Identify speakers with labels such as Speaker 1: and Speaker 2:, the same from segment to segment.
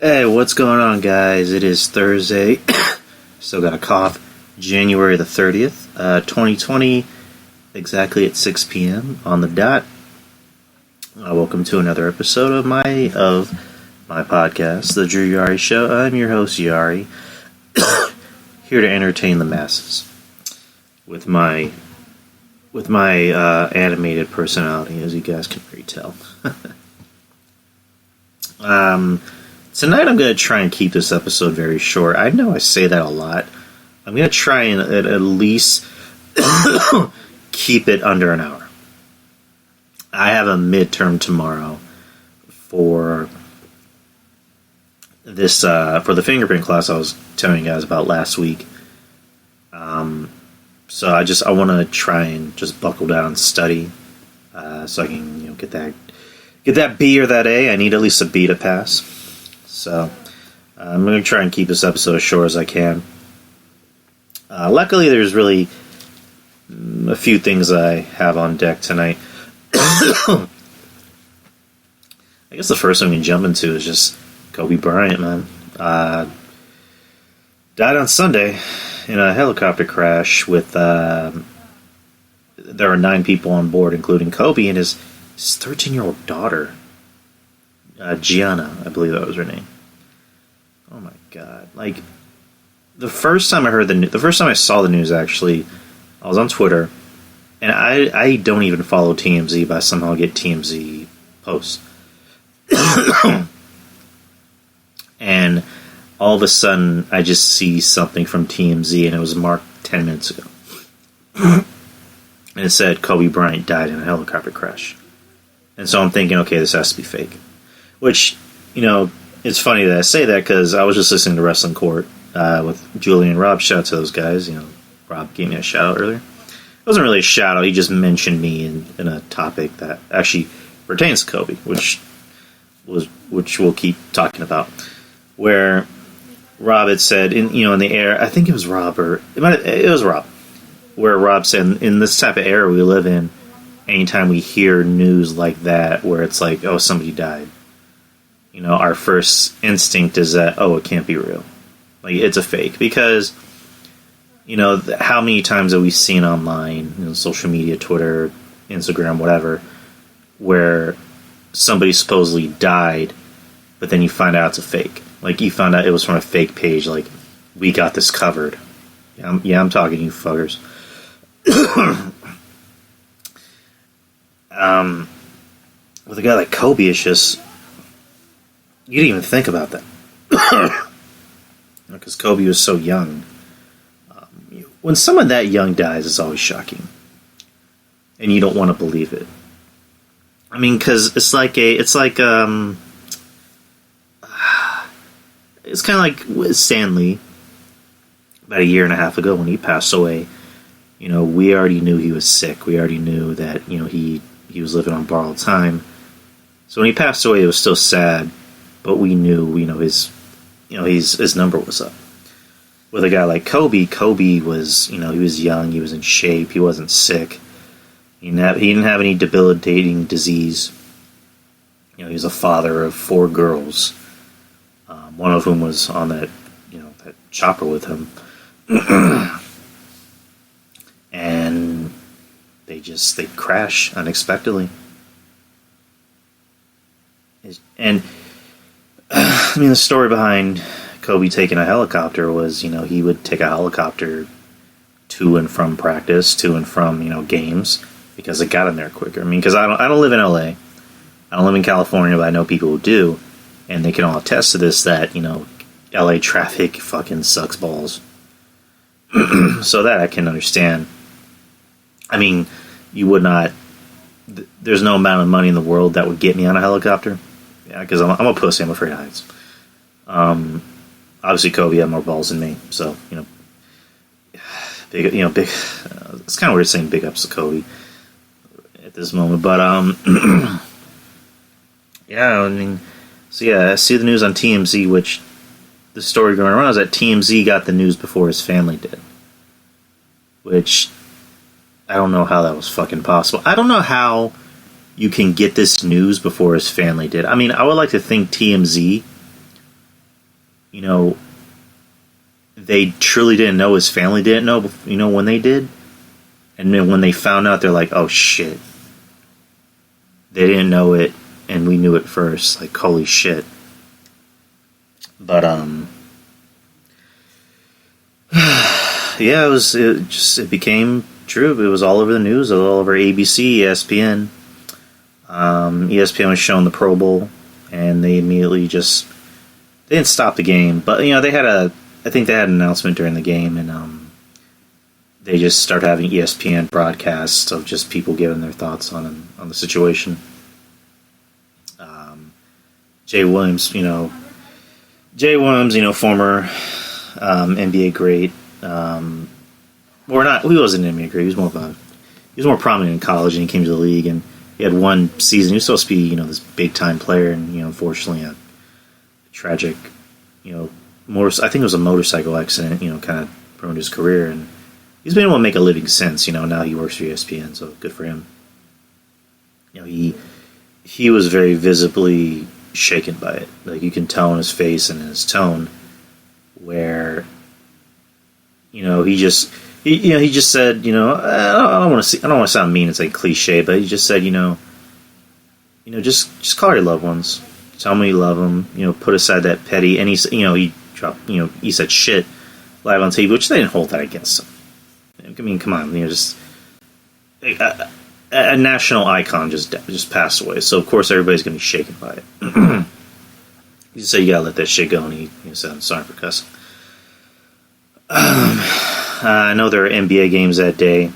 Speaker 1: Hey, what's going on, guys? It is Thursday. Still got a cough. January the 30th, 2020, exactly at 6 p.m. on the dot. Welcome to another episode of my podcast, The Drew Yari Show. I'm your host, Yari, here to entertain the masses with my animated personality, as you guys can already tell. Tonight I'm going to try and keep this episode very short. I know I say that a lot. I'm going to try and at least keep it under an hour. I have a midterm tomorrow for this for the fingerprint class I was telling you guys about last week. So I want to try and just buckle down and study so I can get that B or that A. I need at least a B to pass. So, I'm going to try and keep this episode as short as I can. Luckily, there's really a few things I have on deck tonight. I guess the first thing we can jump into is just Kobe Bryant, man. Died on Sunday in a helicopter crash with... there were 9 people on board, including Kobe and his 13-year-old daughter. Gianna, I believe that was her name. Oh my god! Like the first time I saw the news, actually, I was on Twitter, and I don't even follow TMZ, but I somehow get TMZ posts, and all of a sudden I just see something from TMZ, and it was marked 10 minutes ago, and it said Kobe Bryant died in a helicopter crash, and so I'm thinking, okay, this has to be fake. Which, it's funny that I say that because I was just listening to Wrestling Court with Julie and Rob. Shout out to those guys. Rob gave me a shout out earlier. It wasn't really a shout out. He just mentioned me in a topic that actually pertains to Kobe, which we'll keep talking about. Where Rob had said in the air, I think it was Rob it was Rob, where Rob said in this type of era we live in, anytime we hear news like that where it's like, oh, somebody died. Our first instinct is that, oh, it can't be real. Like, it's a fake. Because, how many times have we seen online, social media, Twitter, Instagram, whatever, where somebody supposedly died, but then you find out it's a fake. Like, you found out it was from a fake page, like, we got this covered. I'm talking to you fuckers. With a guy like Kobe, it's just... You didn't even think about that. Because Kobe was so young. When someone that young dies, it's always shocking. And you don't want to believe it. I mean, because it's kind of like with Stan Lee. About a year and a half ago when he passed away, we already knew he was sick. We already knew that, he was living on borrowed time. So when he passed away, it was still sad. But we knew, his number was up. With a guy like Kobe, Kobe was, he was young, he was in shape, he wasn't sick. He didn't have any debilitating disease. He was a father of 4 girls. One of whom was on that chopper with him. And they crash unexpectedly. And the story behind Kobe taking a helicopter was, he would take a helicopter to and from practice, to and from, games, because it got him there quicker. Because I don't live in LA. I don't live in California, but I know people who do, and they can all attest to this, that, LA traffic fucking sucks balls. So that I can understand. You would not... There's no amount of money in the world that would get me on a helicopter. Yeah, because I'm a pussy. I'm afraid of heights. Obviously, Kobe had more balls than me, so big. It's kind of weird saying big ups to Kobe at this moment, but yeah. I see the news on TMZ, which the story going around is that TMZ got the news before his family did, which I don't know how that was fucking possible. I don't know how you can get this news before his family did. I would like to think TMZ you know, they truly didn't know, his family didn't know, you know, when they did. And then when they found out, they're like, oh shit. They didn't know it, and we knew it first. Like, holy shit. But, yeah, it became true. It was all over the news, all over ABC, ESPN. ESPN was showing the Pro Bowl, and they immediately they didn't stop the game, but, you know, I think they had an announcement during the game, and, they just started having ESPN broadcasts of just people giving their thoughts on the situation. Jay Williams, former NBA great. Or not, he wasn't an NBA great. He was more prominent in college, and he came to the league, and he had one season. He was supposed to be, this big time player, and unfortunately, a tragic, I think it was a motorcycle accident. Kind of ruined his career, and he's been able to make a living since. Now he works for ESPN, so good for him. He was very visibly shaken by it. Like, you can tell in his face and in his tone where, he just said, I don't want to sound mean and say cliche, but he just said, just call your loved ones, tell them you love them, put aside that petty, and he dropped, he said shit live on TV, which they didn't hold that against him. I mean, come on, just a national icon just passed away, so of course everybody's going to be shaken by it. He said, you gotta let that shit go, and he said, I'm sorry for cussing. I know there were NBA games that day.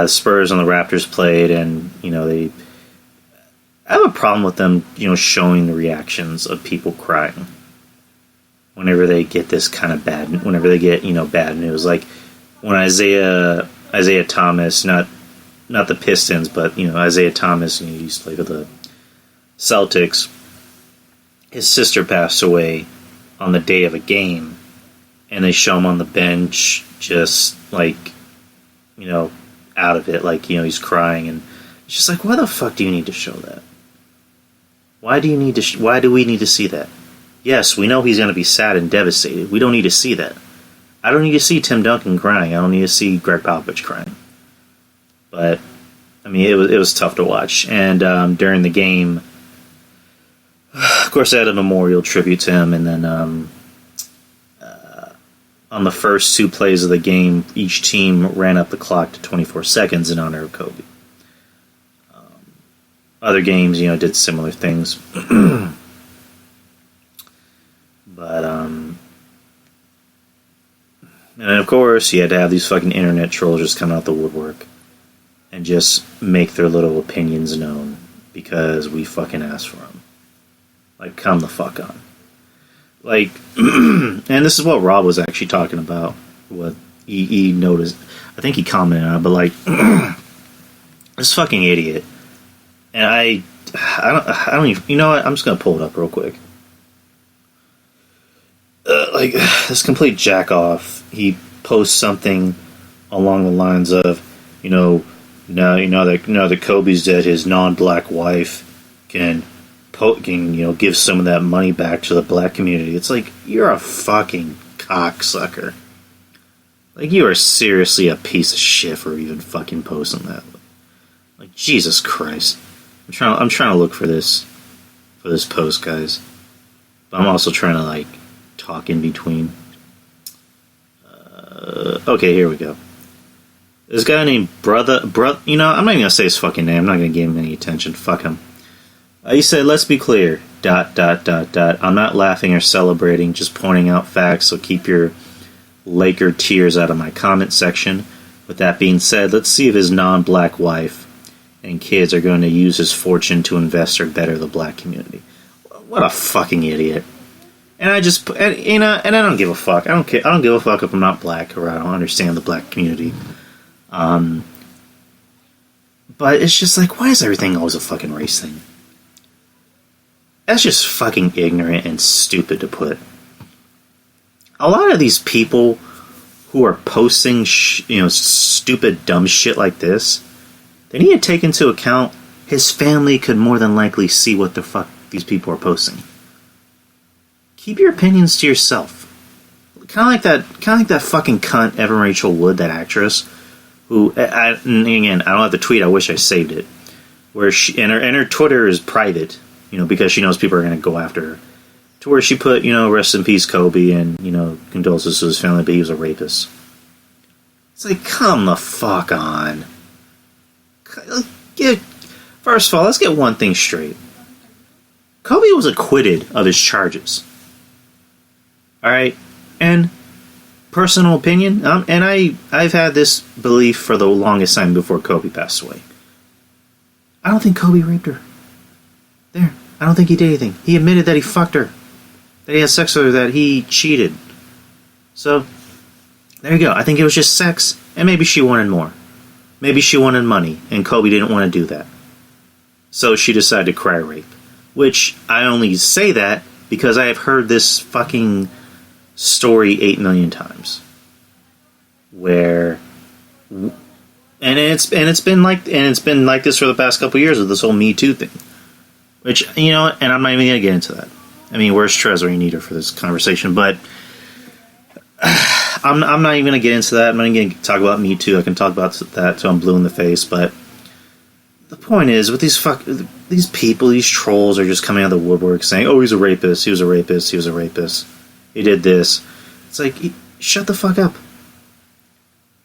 Speaker 1: Spurs and the Raptors played, and, I have a problem with them, showing the reactions of people crying whenever they get this kind of whenever they get, bad news. Like, when Isaiah Thomas, not the Pistons, but, Isaiah Thomas, he used to play for the Celtics, his sister passed away on the day of a game, and they show him on the bench just, like, out of it, like, he's crying, and it's just like, why the fuck do you need to show that? Why do we need to see that? Yes, we know he's going to be sad and devastated. We don't need to see that. I don't need to see Tim Duncan crying. I don't need to see Greg Popovich crying. But, I mean, it was tough to watch. And during the game, of course, they had a memorial tribute to him, and then on the first 2 plays of the game, each team ran up the clock to 24 seconds in honor of Kobe. Other games, did similar things. But, and of course, you had to have these fucking internet trolls just come out the woodwork and just make their little opinions known because we fucking asked for them. Like, come the fuck on. Like, and this is what Rob was actually talking about. What he noticed. I think he commented on it, but, like, this fucking idiot. And I don't even, you know what? I'm just going to pull it up real quick. Like, this complete jack off. He posts something along the lines of, now that Kobe's dead, his non-black wife can give some of that money back to the black community. It's like, you're a fucking cocksucker. Like, you are seriously a piece of shit for even fucking posting that. Like, Jesus Christ. I'm trying to look for this post, guys. But I'm also trying to, like, talk in between. Okay, here we go. This guy named Brother, I'm not even gonna say his fucking name. I'm not gonna give him any attention. Fuck him. He said, let's be clear, ... I'm not laughing or celebrating, just pointing out facts, so keep your Laker tears out of my comment section. With that being said, let's see if his non-black wife and kids are going to use his fortune to invest or better the black community. What a fucking idiot. And I don't give a fuck. I don't care. I don't give a fuck if I'm not black or I don't understand the black community. But it's just like, why is everything always a fucking race thing? That's just fucking ignorant and stupid to put. A lot of these people who are posting, stupid, dumb shit like this, they need to take into account his family could more than likely see what the fuck these people are posting. keep your opinions to yourself. Kind of like that fucking cunt Evan Rachel Wood, that actress, who again, I don't have the tweet. I wish I saved it. Where she and her Twitter is private, because she knows people are going to go after her. To where she put, rest in peace Kobe, and condolences to his family, but he was a rapist. It's like, come the fuck on. First of all, let's get one thing straight. Kobe was acquitted of his charges. Alright? And, personal opinion, and I've had this belief for the longest time before Kobe passed away. I don't think Kobe raped her. There. I don't think he did anything. He admitted that he fucked her. That he had sex with her, that he cheated. So, there you go. I think it was just sex, and maybe she wanted more. Maybe she wanted money, and Kobe didn't want to do that. So she decided to cry rape. Which, I only say that because I have heard this fucking story 8 million times. Where... And it's been like this for the past couple of years with this whole Me Too thing. Which, and I'm not even going to get into that. I mean, where's Trez when you need her for this conversation? But I'm not even going to get into that. I'm not even going to talk about Me Too. I can talk about that till I'm blue in the face. But the point is, with these people, these trolls are just coming out of the woodwork saying, "Oh, he's a rapist. He was a rapist. He was a rapist. He did this." It's like, shut the fuck up.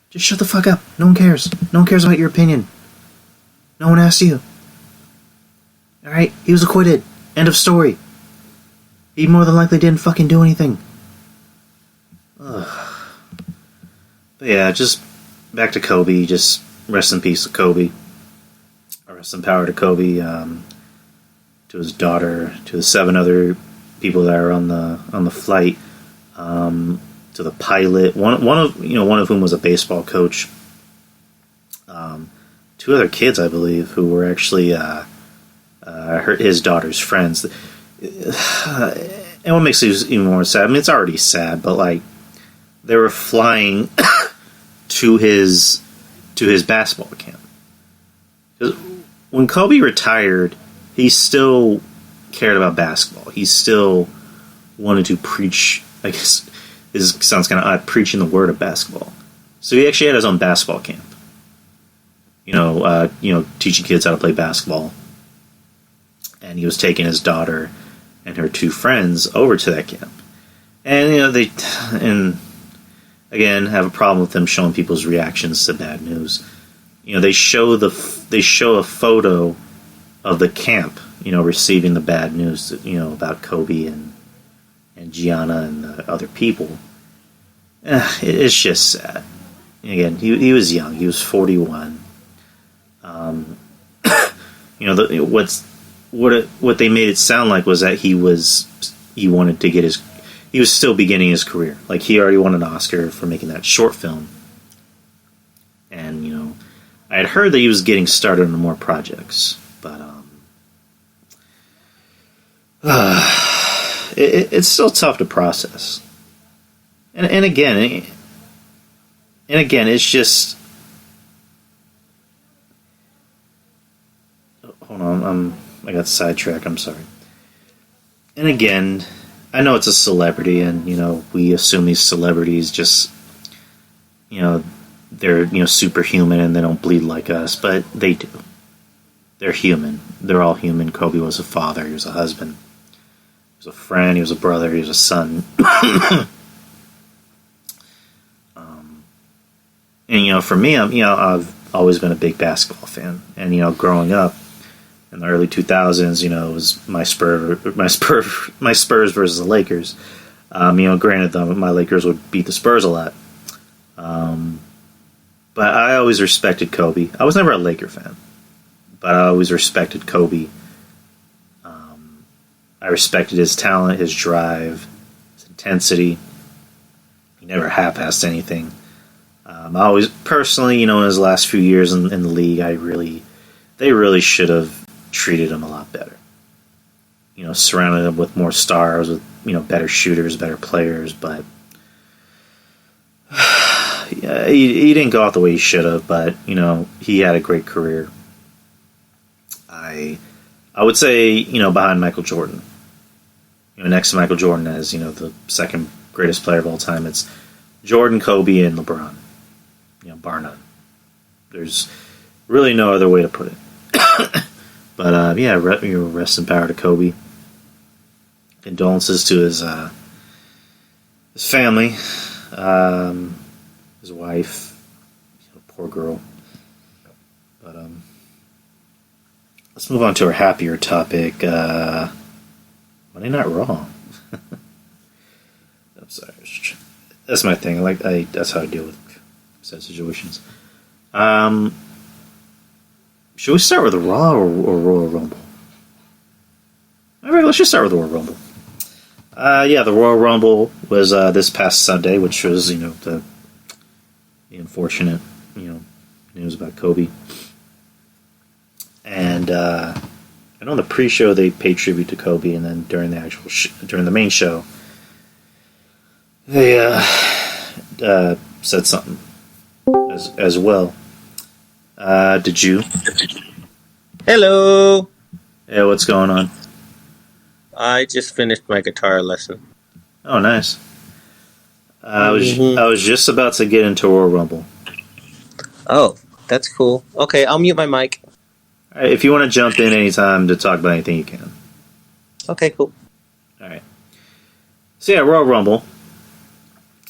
Speaker 1: Just shut the fuck up. No one cares. No one cares about your opinion. No one asked you. Alright? He was acquitted. End of story. He more than likely didn't fucking do anything. Ugh. But yeah, just back to Kobe. Just rest in peace to Kobe. Rest in power to Kobe. To his daughter. To the 7 other people that are on the flight. To the pilot, one of whom was a baseball coach. 2 other kids, I believe, who were actually his daughter's friends. And what makes it even more sad? I mean, it's already sad, but like they were flying to his basketball camp. 'Cause when Kobe retired, he still cared about basketball. He still wanted to preach. I guess. It sounds kind of odd, preaching the word of basketball. So he actually had his own basketball camp. Teaching kids how to play basketball. And he was taking his daughter and her 2 friends over to that camp. And they again have a problem with them showing people's reactions to bad news. They show a photo of the camp, receiving the bad news, about Kobe and Gianna and the other people. It's just sad. Again, he was young. He was 41. What they made it sound like was that he was still beginning his career. Like he already won an Oscar for making that short film. And I had heard that he was getting started on more projects, but it's still tough to process. And again, it's just. Hold on, I got sidetracked. I'm sorry. And again, I know it's a celebrity, and we assume these celebrities just, they're superhuman and they don't bleed like us, but they do. They're human. They're all human. Kobe was a father. He was a husband. He was a friend. He was a brother. He was a son. And for me, I've always been a big basketball fan. And growing up in the early 2000s, it was my Spurs versus the Lakers. Granted, though, my Lakers would beat the Spurs a lot. But I always respected Kobe. I was never a Laker fan, but I always respected Kobe. I respected his talent, his drive, his intensity. He never half-assed anything. I always, personally, in his last few years in the league, they really should have treated him a lot better. Surrounded him with more stars, with better shooters, better players, but yeah, he didn't go out the way he should have. But he had a great career. I would say behind Michael Jordan. next to Michael Jordan as, the second greatest player of all time. It's Jordan, Kobe, and LeBron. Bar none. There's really no other way to put it. But, rest in power to Kobe. Condolences to his family, his wife, poor girl. But let's move on to our happier topic. Monday Night Raw. I'm sorry. That's my thing. That's how I deal with sad situations. Should we start with the Raw or Royal Rumble? All right, let's just start with the Royal Rumble. The Royal Rumble was this past Sunday, which was the unfortunate news about Kobe. And I know in the pre-show they paid tribute to Kobe, and then during the actual during the main show, they said something as well. Did you?
Speaker 2: Hello.
Speaker 1: Yeah, what's going on?
Speaker 2: I just finished my guitar lesson.
Speaker 1: Oh, nice. I was just about to get into Royal Rumble.
Speaker 2: Oh, that's cool. Okay, I'll mute my mic.
Speaker 1: All right, if you want to jump in anytime to talk about anything, you can.
Speaker 2: Okay, cool.
Speaker 1: All right. So yeah, Royal Rumble.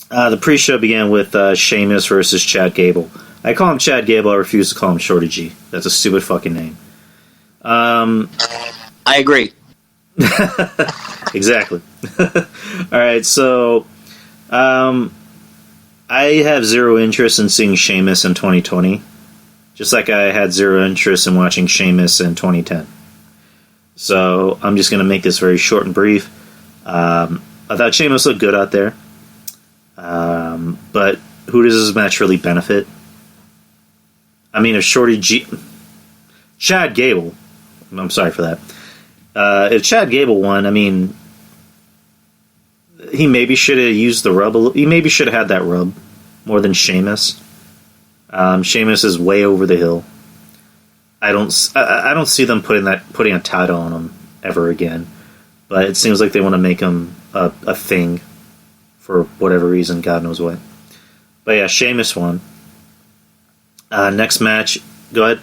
Speaker 1: The pre-show began with Sheamus versus Chad Gable. I call him Chad Gable. I refuse to call him Shorty G. That's a stupid fucking name.
Speaker 2: I agree.
Speaker 1: Exactly. All right, so I have zero interest in seeing Sheamus in 2020, just like I had zero interest in watching Sheamus in 2010. So I'm just going to make this very short and brief. I thought Sheamus looked good out there, but who does this match really benefit? I mean, if Chad Gable, I'm sorry for that. If Chad Gable won, I mean, he maybe should have used the rub. He maybe should have had that rub more than Sheamus. Sheamus is way over the hill. I don't see them putting a title on him ever again. But it seems like they want to make him a thing for whatever reason, God knows what. But yeah, Sheamus won. Next match, go ahead.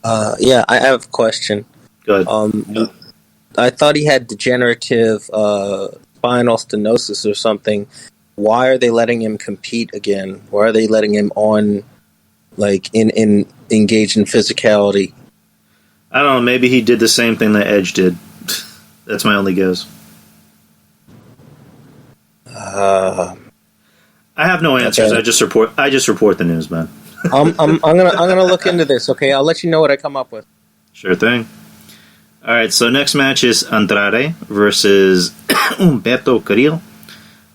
Speaker 2: I have a question.
Speaker 1: Go ahead.
Speaker 2: I thought he had degenerative spinal stenosis or something. Why are they letting him compete again? Why are they letting him on, in engage in physicality?
Speaker 1: I don't know. Maybe he did the same thing that Edge did. That's my only guess.
Speaker 2: I
Speaker 1: have no answers. Okay. I just report the news, man.
Speaker 2: I'm gonna look into this. Okay, I'll let you know what I come up with.
Speaker 1: Sure thing. All right, so next match is Andrade versus Humberto Carrillo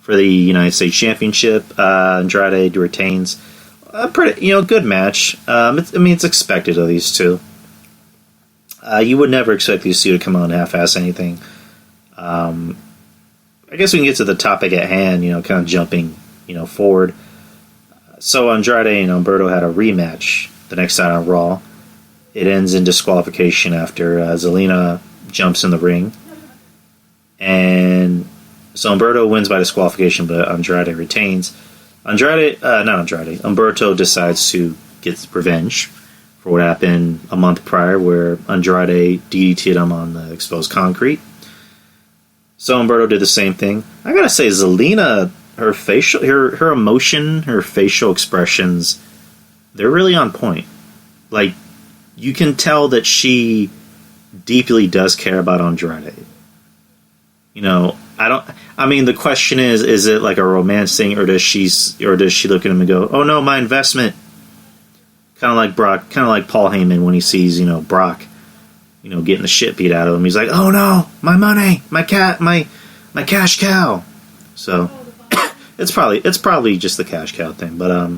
Speaker 1: for the United States Championship. Andrade retains. Pretty, good match. It's expected of these two. You would never expect these two to come on half-ass anything. I guess we can get to the topic at hand. Kind of jumping, forward. So Andrade and Humberto had a rematch the next night on Raw. It ends in disqualification after Zelina jumps in the ring. And so Humberto wins by disqualification, but Andrade retains. Humberto decides to get revenge for what happened a month prior where Andrade DDT'd him on the exposed concrete. So Humberto did the same thing. I gotta say, Zelina, her emotion, her facial expressions, they're really on point. You can tell that she deeply does care about Andrade. The question is it like a romance thing, or does she look at him and go, "Oh no, my investment"? Kind of like Brock, kind of like Paul Heyman when he sees, Brock, getting the shit beat out of him. He's like, "Oh no, my money, my cash cow." So it's probably just the cash cow thing, but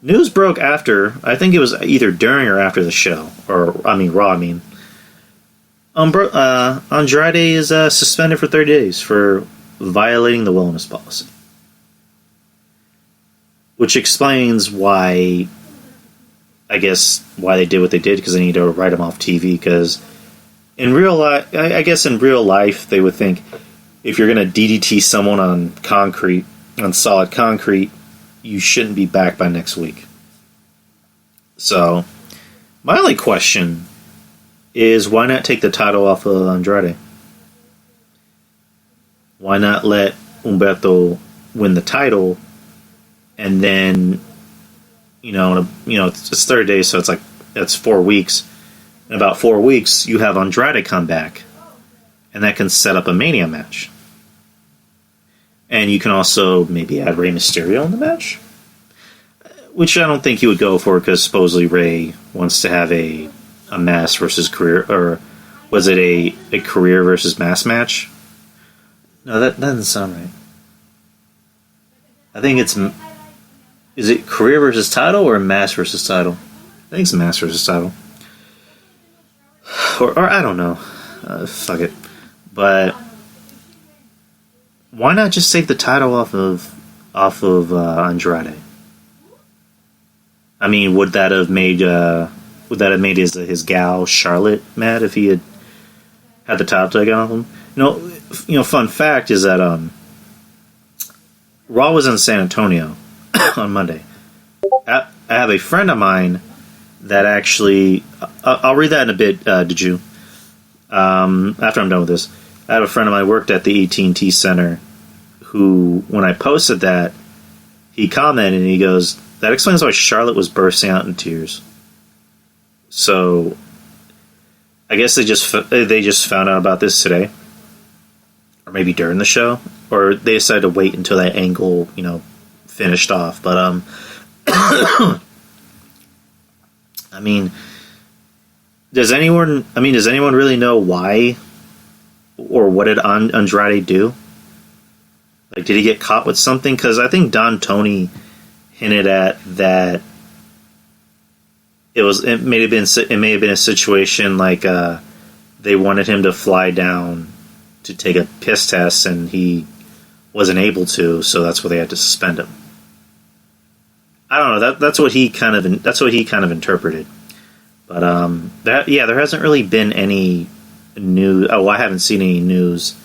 Speaker 1: news broke after, I think it was either during or after the show, Raw. Andrade is suspended for 30 days for violating the wellness policy, which explains why they did what they did, because they need to write him off TV. Because in real life, I guess in real life, they would think if you're going to DDT someone on concrete, on solid concrete, you shouldn't be back by next week. So, my only question is why not take the title off of Andrade? Why not let Humberto win the title, and then, it's 30 days, so it's like, that's 4 weeks. In about 4 weeks, you have Andrade come back, and that can set up a Mania match. And you can also maybe add Rey Mysterio in the match, which I don't think he would go for because supposedly Rey wants to have a mass versus career, or was it a career versus mass match? No, that doesn't sound right. I think is it career versus title or mass versus title? I think it's mass versus title. Or I don't know. Fuck it. But why not just take the title off of Andrade? I mean, would that have made his gal Charlotte mad if he had the title taken off him? Fun fact is that Raw was in San Antonio on Monday. I have a friend of mine that actually... I'll read that in a bit, did you? After I'm done with this. I have a friend of mine who worked at the AT&T Center who, when I posted that, he commented and he goes, that explains why Charlotte was bursting out in tears. So, I guess they just found out about this today. Or maybe during the show. Or they decided to wait until that angle, finished off. But, I mean, does anyone really know why or what did Andrade do? Like, did he get caught with something? Because I think Don Tony hinted at that it may have been a situation like they wanted him to fly down to take a piss test and he wasn't able to, so that's why they had to suspend him. I don't know. That's what he kind of interpreted. But there hasn't really been any news. Oh, I haven't seen any news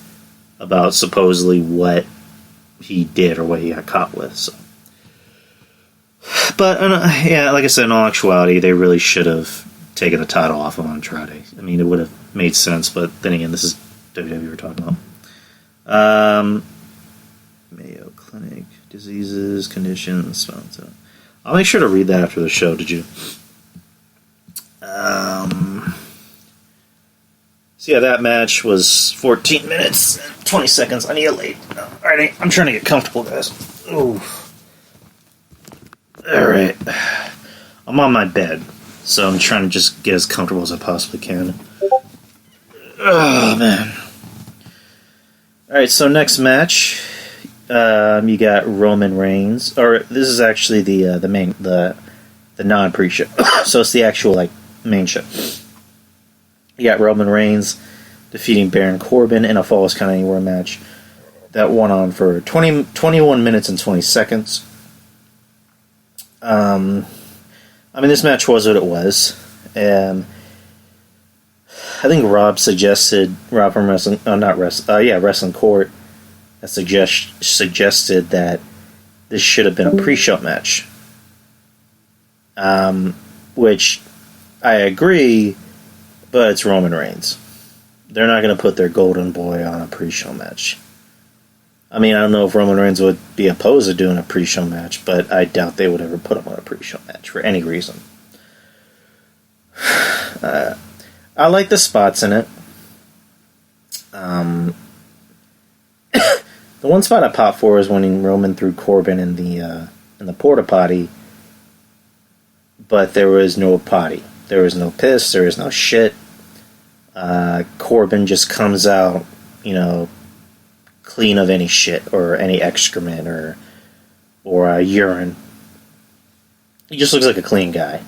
Speaker 1: about supposedly what he did or what he got caught with. So. But like I said, in all actuality, they really should have taken the title off of Andrade. I mean, it would have made sense. But then again, this is WWE we're talking about. Mayo Clinic, diseases, conditions. I'll make sure to read that after the show. Did you? So yeah, that match was 14 minutes and 20 seconds. I need a late. Alright, I'm trying to get comfortable, guys. Ooh. Alright. I'm on my bed, so I'm trying to just get as comfortable as I possibly can. Oh, man. Alright, so next match, you got Roman Reigns, or this is actually the main, the non-pre-show. So it's the actual, main show. You got Roman Reigns defeating Baron Corbin in a Falls Count Anywhere match that went on for 21 minutes and 20 seconds. This match was what it was. I think Rob from Wrestling Court suggested that this should have been a pre-show match. Which I agree, but it's Roman Reigns. They're not going to put their golden boy on a pre-show match. I mean, I don't know if Roman Reigns would be opposed to doing a pre-show match, but I doubt they would ever put him on a pre-show match for any reason. I like the spots in it. The one spot I popped for is when Roman threw Corbin in the porta potty, but there was no potty. There was no piss. There was no shit. Corbin just comes out, clean of any shit or any excrement or urine. He just looks like a clean guy,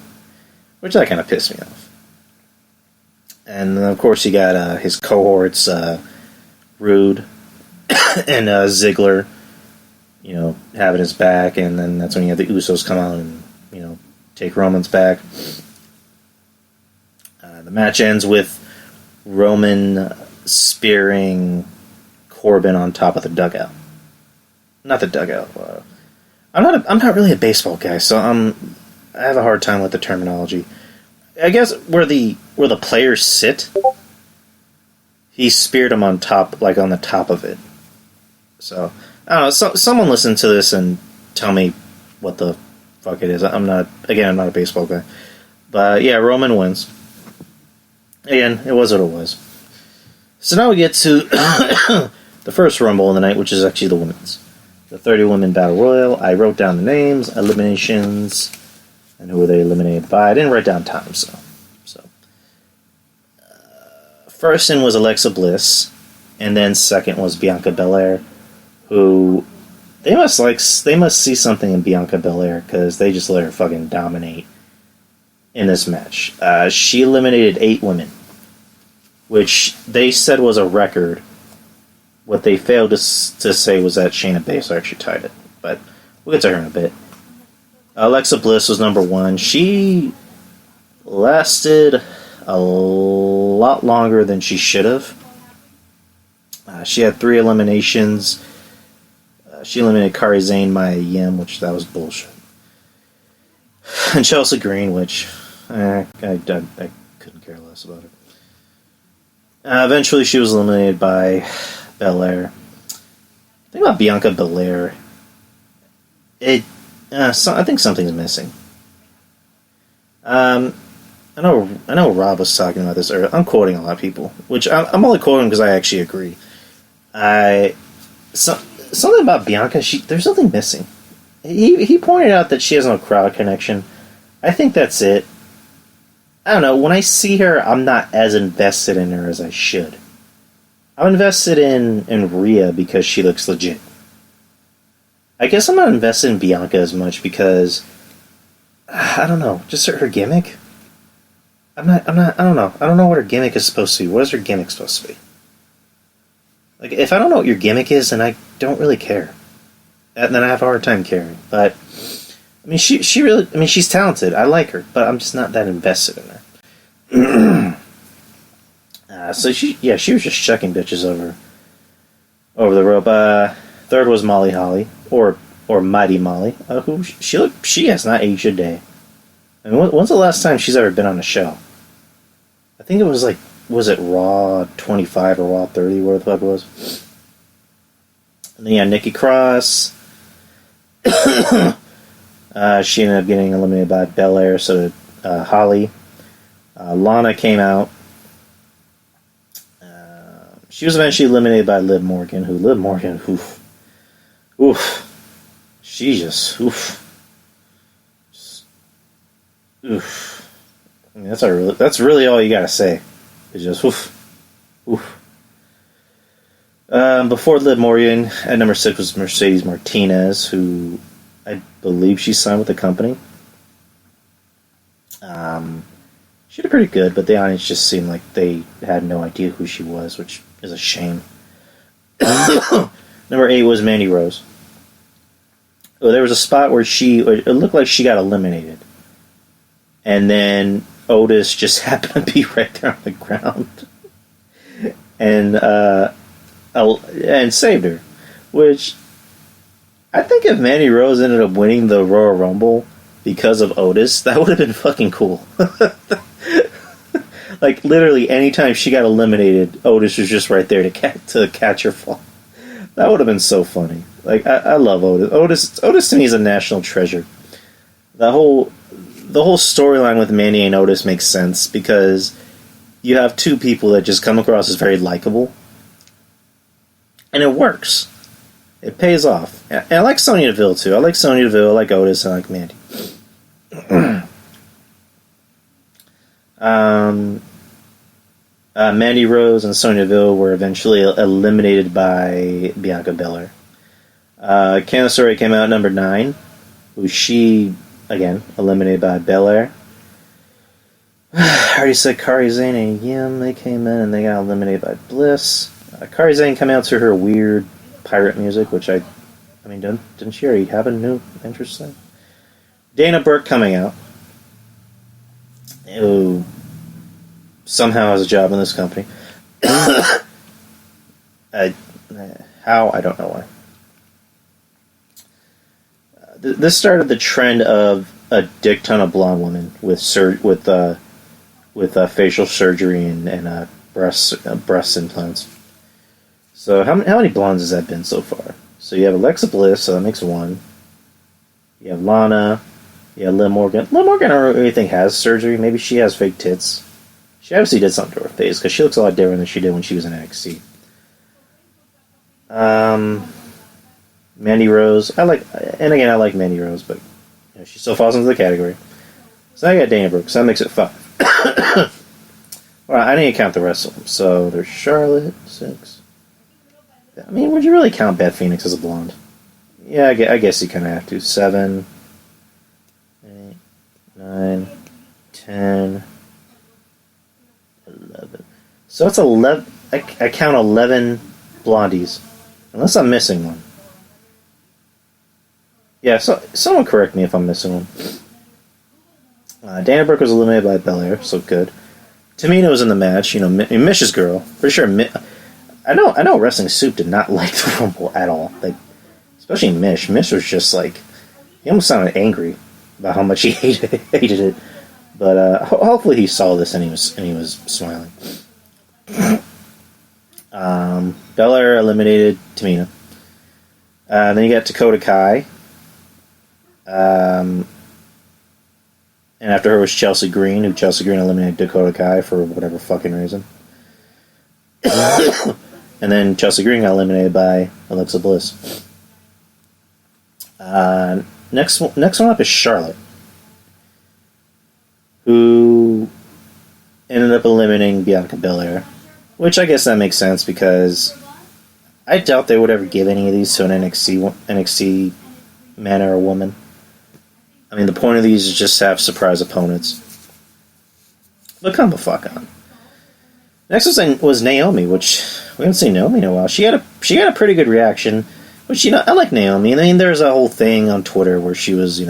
Speaker 1: which that kind of pissed me off. And then, of course, you got his cohorts, Rude and Ziggler, having his back, and then that's when you have the Usos come out and, take Roman's back. The match ends with Roman spearing Corbin on top of the dugout. Not the dugout. I'm not really a baseball guy, so I have a hard time with the terminology. I guess where the players sit, he speared him on top, like on the top of it. So I don't know. Someone listen to this and tell me what the fuck it is. I'm not a baseball guy, but yeah, Roman wins. Again, it was what it was. So now we get to the first Rumble of the night, which is actually the women's. The 30 women battle royal. I wrote down the names, eliminations, and who were they eliminated by. I didn't write down times, so. First in was Alexa Bliss, and then second was Bianca Belair, who they must see something in Bianca Belair because they just let her fucking dominate in this match. She eliminated 8 women, which they said was a record. What they failed to say was that Shayna Baszler actually tied it, but we'll get to her in a bit. Alexa Bliss was number 1. She lasted a lot longer than she should have. She had 3 eliminations. She eliminated Kairi Sane, Mia Yim, which that was bullshit. And Chelsea Green, which I couldn't care less about her. Eventually, she was eliminated by Belair. The thing about Bianca Belair, I think something's missing. I know Rob was talking about this earlier. I'm quoting a lot of people, which I'm only quoting because I actually agree. Something about Bianca, there's something missing. He pointed out that she has no crowd connection. I think that's it. I don't know. When I see her, I'm not as invested in her as I should. I'm invested in Rhea because she looks legit. I guess I'm not invested in Bianca as much because I don't know, just her gimmick. I don't know. I don't know what her gimmick is supposed to be. What is her gimmick supposed to be? Like, if I don't know what your gimmick is, then I don't really care. And then I have a hard time caring. But I mean, she really. I mean, she's talented. I like her, but I'm just not that invested in her. So she was just chucking bitches over the rope. Third was Molly Holly, or Mighty Molly, who she has not aged a day. I mean, when's the last time she's ever been on a show? I think it was was it Raw 25 or Raw 30, where the fuck it was? And then you had Nikki Cross. She ended up getting eliminated by Belair, so did Holly. Lana came out. She was eventually eliminated by Liv Morgan, she just, I mean, that's really all you gotta say. It's just, before Liv Morgan, at number 6 was Mercedes Martinez, who I believe she signed with the company. She did pretty good, but the audience just seemed like they had no idea who she was, which is a shame. Number 8 was Mandy Rose. Oh, there was a spot where it looked like she got eliminated. And then Otis just happened to be right there on the ground. And saved her. Which, I think if Mandy Rose ended up winning the Royal Rumble because of Otis, that would have been fucking cool. Like, literally, anytime she got eliminated, Otis was just right there to catch her fall. That would have been so funny. Like, I love Otis. Otis to me is a national treasure. The whole storyline with Mandy and Otis makes sense because you have two people that just come across as very likable, and it works. It pays off. And I like Sonya Deville too. I like Sonya Deville. I like Otis. I like Mandy. Mandy Rose and Sonya Deville were eventually eliminated by Bianca Belair. Candice LeRae came out at number 9, who she, again, eliminated by Belair. I already said Kairi Sane and Yim, they came in and they got eliminated by Bliss. Kairi Sane came out to her weird pirate music, which didn't she already have a new entrance thing? Dana Burke coming out, who somehow has a job in this company. How? I don't know why. This started the trend of a dick ton of blonde women with facial surgery and breast implants. So how many blondes has that been so far? So you have Alexa Bliss, so that makes one. You have Lana. You have Liv Morgan. Liv Morgan, I don't really think has surgery. Maybe she has fake tits. She obviously did something to her face because she looks a lot different than she did when she was in NXT. Mandy Rose. I like Mandy Rose, but she still falls into the category. So I got Dana Brooke, so that makes it 5. Well, I didn't count the rest of them. So there's Charlotte, 6. I mean, would you really count Beth Phoenix as a blonde? Yeah, I guess you kind of have to. 7, 8, 9, 10, 11. So it's 11. I count 11 blondies, unless I'm missing one. Yeah, so someone correct me if I'm missing one. Dana Brooke was eliminated by Belair, so good. Tamina was in the match, Mish's girl. Pretty sure I know Wrestling Soup did not like the Rumble at all. Like, especially Mish. Mish was just like, he almost sounded angry about how much he hated it. But hopefully he saw this and he was smiling. Belair eliminated Tamina. Then you got Dakota Kai. And after her was Chelsea Green, who Chelsea Green eliminated Dakota Kai for whatever fucking reason. And then Chelsea Green got eliminated by Alexa Bliss. Next one up is Charlotte, who ended up eliminating Bianca Belair, which I guess that makes sense because I doubt they would ever give any of these to an NXT man or a woman. I mean, the point of these is just to have surprise opponents. But come the fuck on. Next was Naomi, which we haven't seen Naomi in a while. She had a pretty good reaction, which I like Naomi. I mean, there's a whole thing on Twitter where she was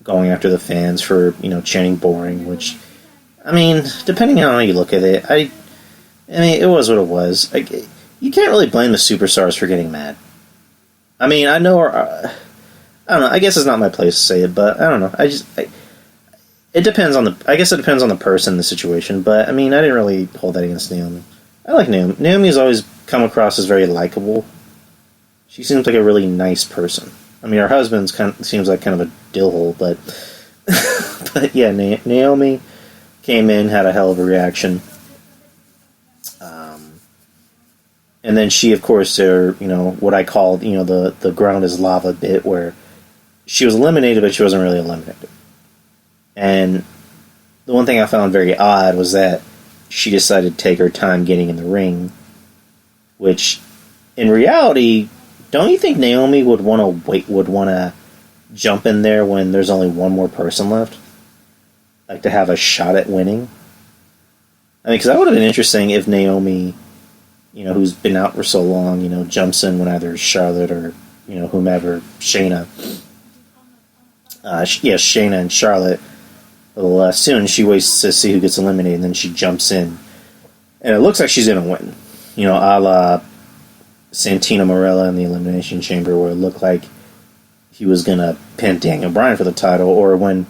Speaker 1: going after the fans for chanting boring, which I mean, depending on how you look at it, I mean, it was what it was. You can't really blame the superstars for getting mad. I mean, I know I don't know. I guess it's not my place to say it, but I don't know. It depends on the. I guess it depends on the person, the situation. But I mean, I didn't really hold that against Naomi. I like Naomi. Naomi's always come across as very likable. She seems like a really nice person. I mean, her husband's seems like kind of a dillhole, but but yeah, Naomi came in, had a hell of a reaction. And then she, of course, what I called, the ground is lava bit, where she was eliminated, but she wasn't really eliminated. And the one thing I found very odd was that she decided to take her time getting in the ring, which, in reality, don't you think Naomi would want to jump in there when there's only one more person left? Like, to have a shot at winning? I mean, because that would have been interesting if Naomi, who's been out for so long, jumps in when either Charlotte or, whomever, Shayna. Shayna and Charlotte. Well, soon she waits to see who gets eliminated, and then she jumps in. And it looks like she's going to win. A la Santino Marella in the Elimination Chamber, where it looked like he was going to pin Daniel Bryan for the title, or when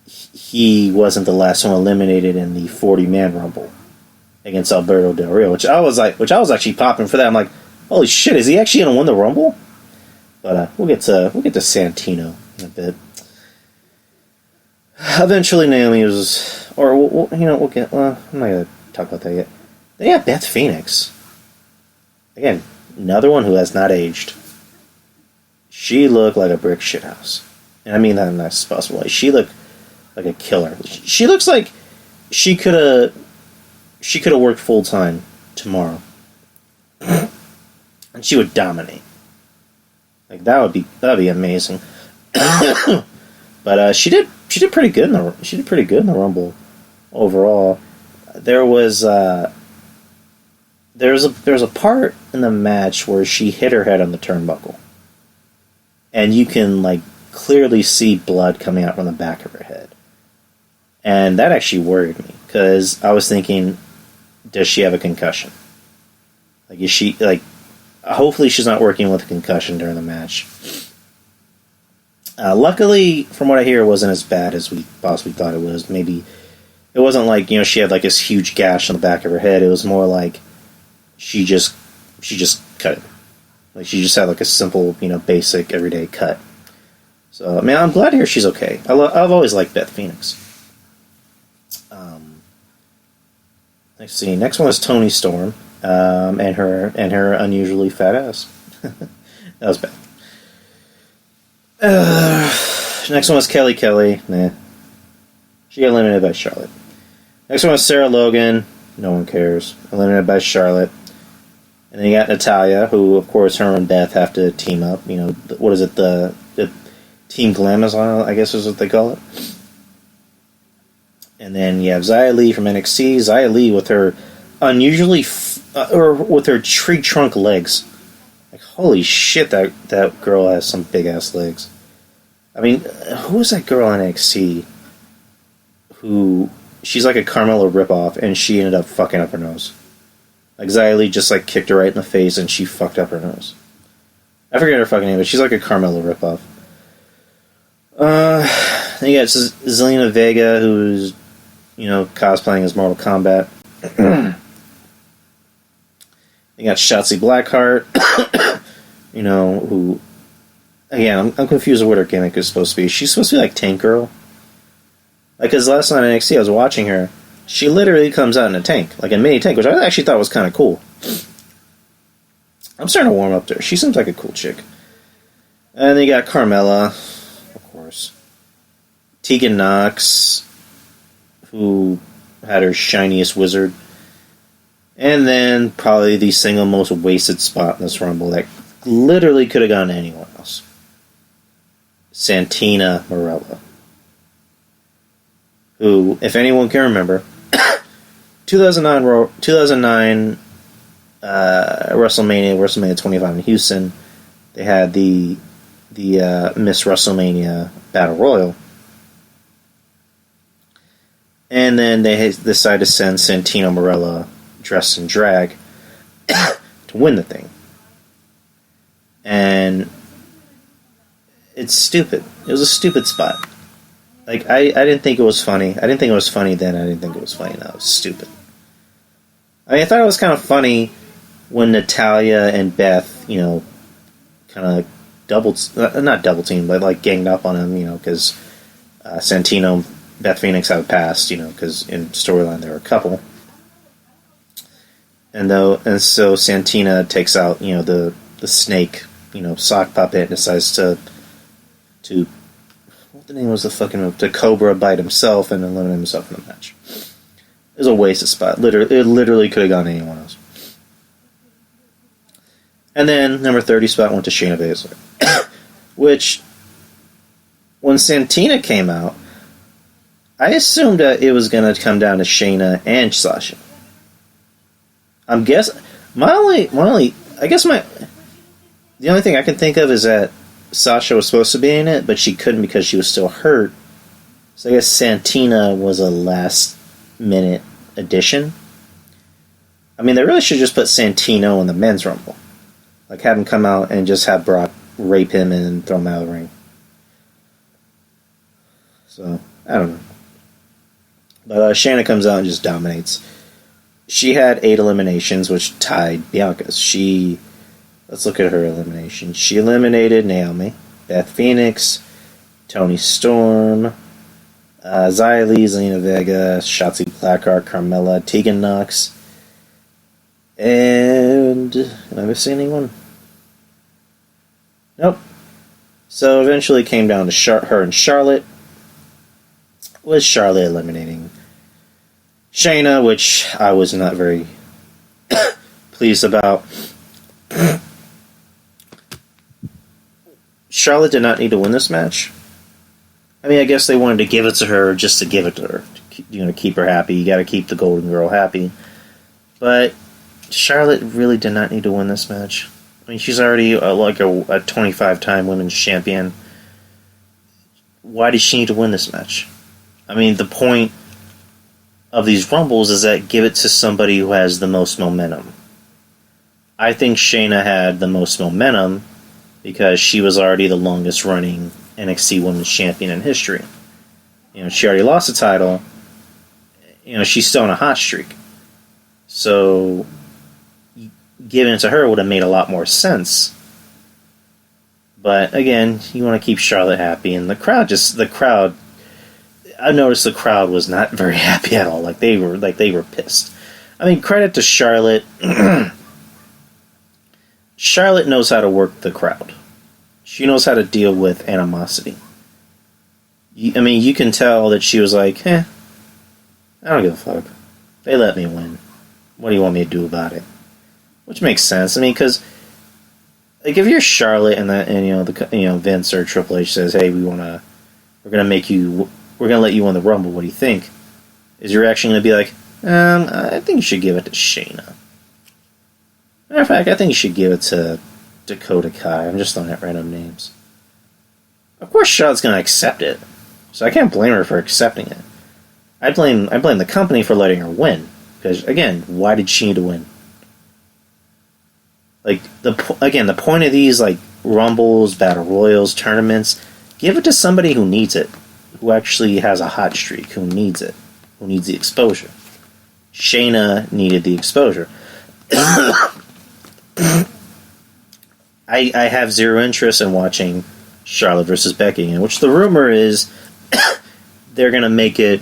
Speaker 1: he wasn't the last one eliminated in the 40-man Rumble against Alberto Del Rio, which I was actually popping for that. I'm like, holy shit, is he actually going to win the Rumble? But we'll get to Santino in a bit. Eventually, Naomi was, or we'll get. Well, I'm not going to talk about that yet. Then you have Beth Phoenix. Again, another one who has not aged. She looked like a brick shithouse, and I mean that in the nicest possible way. She looked like a killer. She looks like she could have worked full time tomorrow, and she would dominate. Like that would be amazing. But she did pretty good in the Rumble overall. There was a part in the match where she hit her head on the turnbuckle, and you can clearly see blood coming out from the back of her head. And that actually worried me, because I was thinking, does she have a concussion? Like, is she, like, hopefully she's not working with a concussion during the match. Luckily, from what I hear, it wasn't as bad as we possibly thought it was. Maybe it wasn't like, she had like this huge gash on the back of her head. It was more like she just cut it. Like, she just had like a simple, basic everyday cut. So, I mean, I'm glad to hear she's okay. I've always liked Beth Phoenix. Let's see. Next one was Toni Storm, and her unusually fat ass. That was bad. Next one was Kelly Kelly. Nah. She got eliminated by Charlotte. Next one was Sarah Logan. No one cares. Eliminated by Charlotte. And then you got Natalya, who, of course, her and Beth have to team up. What is it? The Team Glamazon, I guess is what they call it. And then you have Xia Li from NXT. Xia Li with her unusually, or with her tree trunk legs. Like, holy shit, that girl has some big ass legs. I mean, who was that girl on NXT who, she's like a Carmella ripoff, and she ended up fucking up her nose. Like, Xia Li just like kicked her right in the face, and she fucked up her nose. I forget her fucking name, but she's like a Carmella ripoff. Then you got Zelina Vega, who's, cosplaying as Mortal Kombat. You got Shotzi Blackheart, who, again, I'm confused with what her gimmick is supposed to be. She's supposed to be like Tank Girl. Like, because last night on NXT, I was watching her. She literally comes out in a tank, like a mini tank, which I actually thought was kind of cool. I'm starting to warm up to her. She seems like a cool chick. And then you got Carmella, of course. Tegan Nox, who had her shiniest wizard. And then probably the single most wasted spot in this Rumble that literally could have gone to anyone else. Santina Marella. Who, if anyone can remember, 2009 WrestleMania 25 in Houston, they had the Miss WrestleMania Battle Royal. And then they decided to send Santino Marella dressed in drag to win the thing. And it's stupid. It was a stupid spot. Like, I didn't think it was funny. I didn't think it was funny then. I didn't think it was funny now. It was stupid. I mean, I thought it was kind of funny when Natalya and Beth, kind of not double teamed, but like ganged up on him, because Santino, Beth Phoenix have a past, because in storyline they were a couple. And so Santina takes out, the snake, sock puppet, and decides to what the name was the fucking move? To Cobra bite himself and eliminate himself in the match. It was a wasted spot. It literally could have gone to anyone else. And then number 30 spot went to Shayna Baszler, which when Santina came out, I assumed that it was going to come down to Shayna and Sasha. I'm guessing the only thing I can think of is that Sasha was supposed to be in it, but she couldn't because she was still hurt. So I guess Santina was a last-minute addition. I mean, they really should just put Santino in the men's rumble. Like, have him come out and just have Brock rape him and throw him out of the ring. So, I don't know. But Shayna comes out and just dominates. She had 8 eliminations, which tied Bianca's. Let's look at her elimination. She eliminated Naomi, Beth Phoenix, Toni Storm, Xia Li, Zelina Vega, Shotzi Blackheart, Carmella, Tegan Nox, and am I missing anyone? Nope. So eventually it came down to her and Charlotte, with Charlotte eliminating Shayna, which I was not very pleased about. Charlotte did not need to win this match. I mean, I guess they wanted to give it to her just to give it to her. Keep her happy. You got to keep the Golden Girl happy. But Charlotte really did not need to win this match. I mean, she's already a 25-time women's champion. Why did she need to win this match? I mean, the point of these Rumbles is that give it to somebody who has the most momentum. I think Shayna had the most momentum because she was already the longest running NXT Women's Champion in history. She already lost the title. She's still on a hot streak. So giving it to her would have made a lot more sense. But again, you want to keep Charlotte happy, and the crowd. I noticed the crowd was not very happy at all. Like they were pissed. I mean, credit to Charlotte. Charlotte knows how to work the crowd. She knows how to deal with animosity. You can tell that she was like, I don't give a fuck. They let me win. What do you want me to do about it? Which makes sense. Because if you're Charlotte and Vince or Triple H says, "Hey, we're gonna let you win the Rumble. What do you think?" Is your reaction going to be like, I think you should give it to Shayna. Matter of fact, I think you should give it to Dakota Kai. I'm just throwing out random names. Of course, Charlotte's going to accept it, so I can't blame her for accepting it. I blame the company for letting her win. Because, again, why did she need to win? The point of these, Rumbles, Battle Royals, tournaments, give it to somebody who needs it. Who actually has a hot streak, who needs it. Who needs the exposure. Shayna needed the exposure. I have zero interest in watching Charlotte versus Becky, in which the rumor is they're going to make it...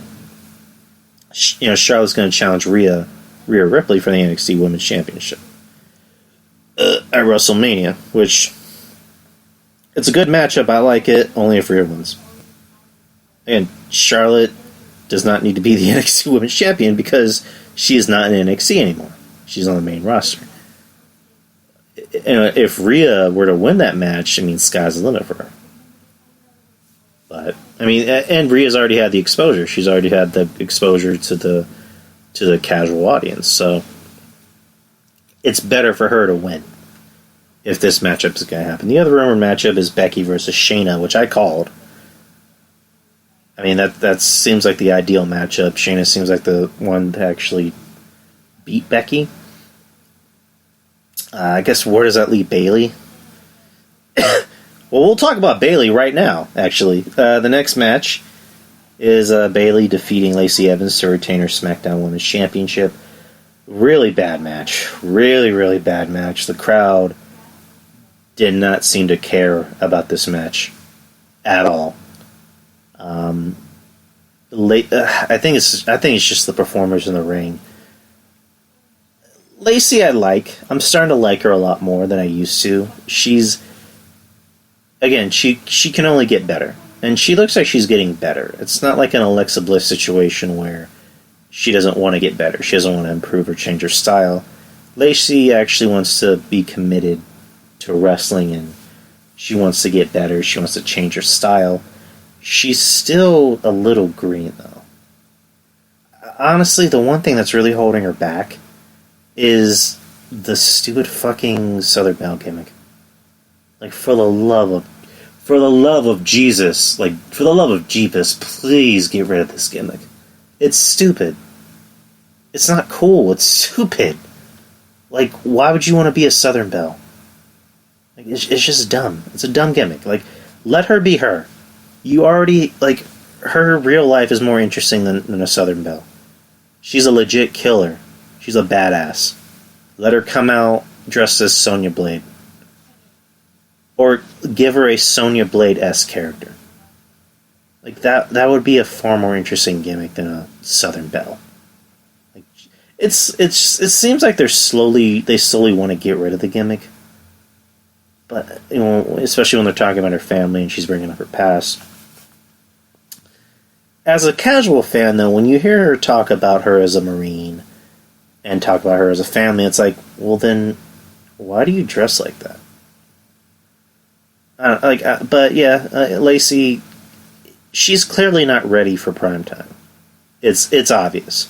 Speaker 1: Charlotte's going to challenge Rhea Ripley for the NXT Women's Championship at WrestleMania, which it's a good matchup. I like it. Only if Rhea wins. And Charlotte does not need to be the NXT Women's Champion because she is not in NXT anymore. She's on the main roster. If Rhea were to win that match, sky's the limit for her. But and Rhea's already had the exposure. She's already had the exposure to the casual audience. So it's better for her to win if this matchup is going to happen. The other rumored matchup is Becky versus Shayna, which I called. That seems like the ideal matchup. Shayna seems like the one to actually beat Becky. I guess where does that leave Bayley? Well, we'll talk about Bayley right now, actually. The next match is Bayley defeating Lacey Evans to retain her SmackDown Women's Championship. Really bad match. Really, really bad match. The crowd did not seem to care about this match at all. I think it's just the performers in the ring. Lacey I'm starting to like her a lot more than I used to. She can only get better. And she looks like she's getting better. It's not like an Alexa Bliss situation where she doesn't want to get better. She doesn't want to improve or change her style. Lacey actually wants to be committed to wrestling, and she wants to get better. She wants to change her style. She's still a little green, though. Honestly, the one thing that's really holding her back is the stupid fucking Southern Belle gimmick. For the love of Jesus, for the love of Jeepus, please get rid of this gimmick. It's stupid. It's not cool. It's stupid. Why would you want to be a Southern Belle? It's just dumb. It's a dumb gimmick. Let her be her. You already, her real life is more interesting than a Southern Belle. She's a legit killer. She's a badass. Let her come out dressed as Sonya Blade. Or give her a Sonya Blade-esque character. That would be a far more interesting gimmick than a Southern Belle. It seems like they slowly want to get rid of the gimmick. But especially when they're talking about her family and she's bringing up her past. As a casual fan, though, when you hear her talk about her as a Marine and talk about her as a family, it's like, well, then why do you dress like that? Lacey, she's clearly not ready for prime time. It's obvious.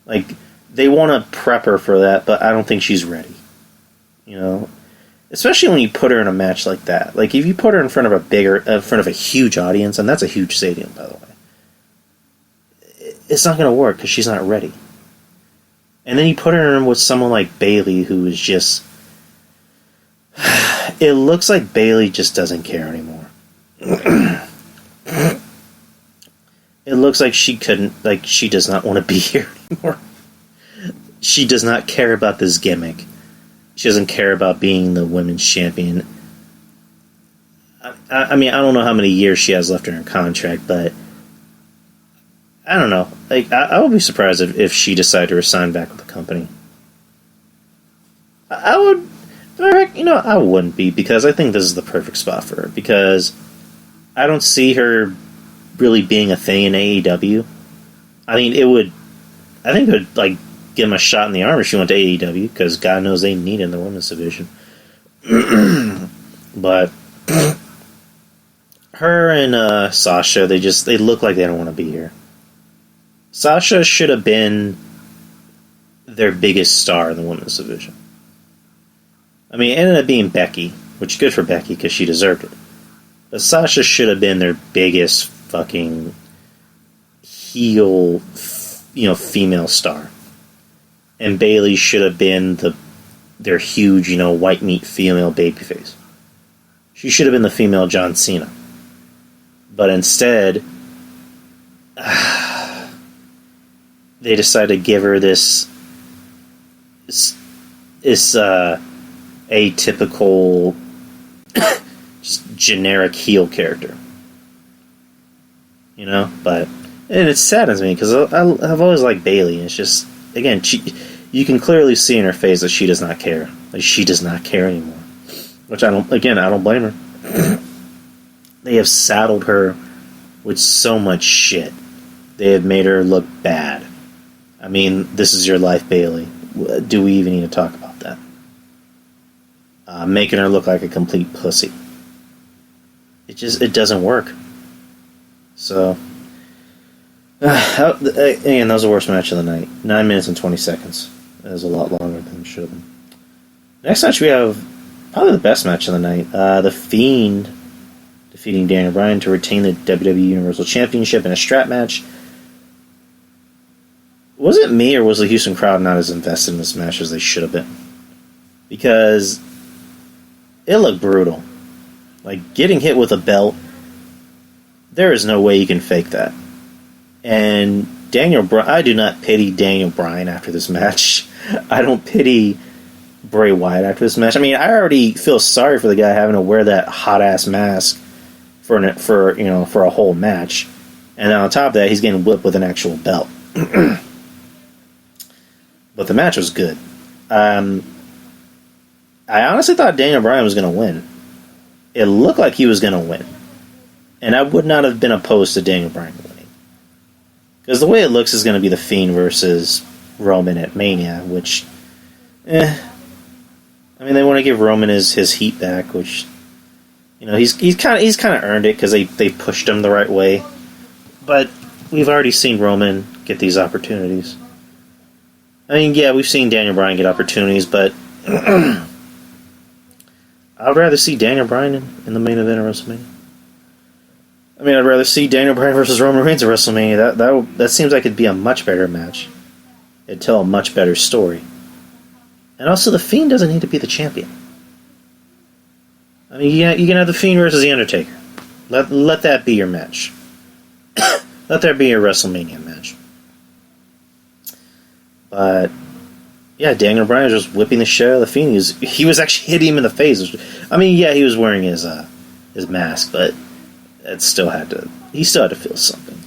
Speaker 1: They want to prep her for that, but I don't think she's ready. Especially when you put her in a match like that. If you put her in front of a huge audience, and that's a huge stadium, by the way. it's not going to work because she's not ready. And then you put her in with someone like Bayley, who is just... It looks like Bayley just doesn't care anymore. It looks like she does not want to be here anymore. She does not care about this gimmick. She doesn't care about being the women's champion. I mean, I don't know how many years she has left in her contract, but I don't know. Like, I would be surprised if she decided to resign back with the company. I would, I wouldn't be, because I think this is the perfect spot for her. Because I don't see her really being a thing in AEW. I mean, I think it would, like, give him a shot in the arm if she went to AEW, because God knows they need it in the women's division. But her and Sasha, they look like they don't want to be here. Sasha should have been their biggest star in the women's division. I mean, it ended up being Becky, which is good for Becky because she deserved it. But Sasha should have been their biggest fucking heel, female star. And Bayley should have been their huge, white meat female babyface. She should have been the female John Cena. But instead, they decided to give her this atypical, just generic heel character. But and it saddens me because I've always liked Bayley. It's just, again, you can clearly see in her face that she does not care. Like, she does not care anymore. Which I don't blame her. They have saddled her with so much shit. They have made her look bad. I mean, this is your life, Bayley. Do we even need to talk about that? Making her look like a complete pussy. It doesn't work. So, again, that was the worst match of the night. 9 minutes and 20 seconds. That was a lot longer than it should have been. Next match, we have probably the best match of the night. The Fiend defeating Daniel Bryan to retain the WWE Universal Championship in a strap match. Was it me, or was the Houston crowd not as invested in this match as they should have been? Because it looked brutal. Like, getting hit with a belt, there is no way you can fake that. And I do not pity Daniel Bryan after this match. I don't pity Bray Wyatt after this match. I mean, I already feel sorry for the guy having to wear that hot-ass mask for a whole match. And then on top of that, he's getting whipped with an actual belt. But the match was good. I honestly thought Daniel Bryan was going to win. It looked like he was going to win. And I would not have been opposed to Daniel Bryan winning. Because the way it looks is going to be The Fiend versus Roman at Mania, which, I mean, they want to give Roman his heat back, which, he's kind of earned it because they pushed him the right way. But we've already seen Roman get these opportunities. I mean, yeah, we've seen Daniel Bryan get opportunities, but I'd rather see Daniel Bryan in the main event of WrestleMania. I mean, I'd rather see Daniel Bryan versus Roman Reigns at WrestleMania. That seems like it'd be a much better match. It'd tell a much better story. And also, The Fiend doesn't need to be the champion. I mean, you can have The Fiend versus The Undertaker. Let that be your match. Let that be your WrestleMania match. But yeah, Daniel Bryan was just whipping the shit out of The Fiend. He was actually hitting him in the face. I mean, yeah, he was wearing his mask, but he still had to feel something.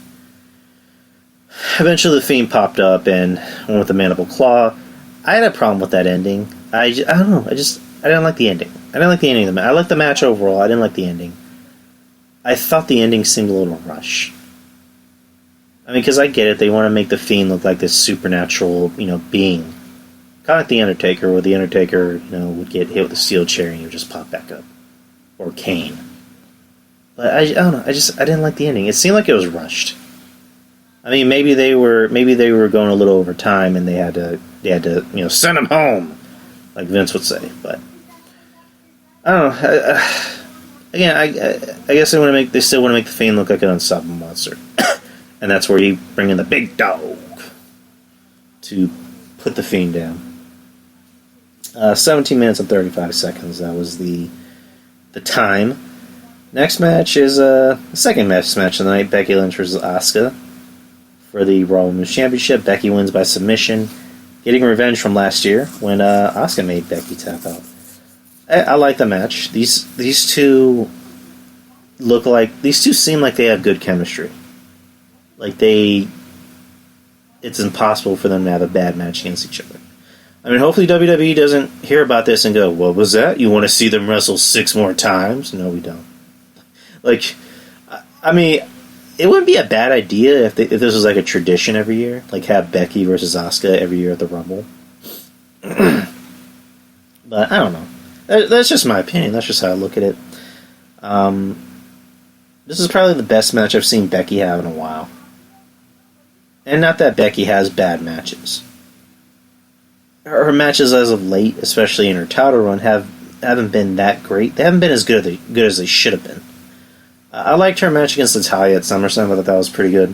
Speaker 1: Eventually, The Fiend popped up and went with the mandible claw. I had a problem with that ending. I don't know. I didn't like the ending. I didn't like the ending of the match. I liked the match overall. I didn't like the ending. I thought the ending seemed a little rushed. I mean, because I get it. They want to make The Fiend look like this supernatural, being. Kind of like The Undertaker, where The Undertaker, would get hit with a steel chair and he would just pop back up. Or Kane. But I don't know. I didn't like the ending. It seemed like it was rushed. I mean, maybe they were going a little over time and they had to send him home, like Vince would say. But I don't know. Again, I guess they still want to make The Fiend look like an unstoppable monster. And that's where you bring in the big dog to put the Fiend down. 17 minutes and 35 seconds. That was the time. Next match is the second match of the night. Becky Lynch versus Asuka for the Raw Women's Championship. Becky wins by submission, getting revenge from last year when Asuka made Becky tap out. I like the match. These two seem like they have good chemistry. It's impossible for them to have a bad match against each other. I mean, hopefully WWE doesn't hear about this and go, "What was that? You want to see them wrestle 6 more times?" No, we don't. I mean, it wouldn't be a bad idea if this was like a tradition every year, like have Becky versus Asuka every year at the Rumble. But I don't know. That's just my opinion. That's just how I look at it. This is probably the best match I've seen Becky have in a while. And not that Becky has bad matches. Her matches as of late, especially in her title run, haven't been that great. They haven't been as good as they should have been. I liked her match against Natalya at SummerSlam. I thought that was pretty good.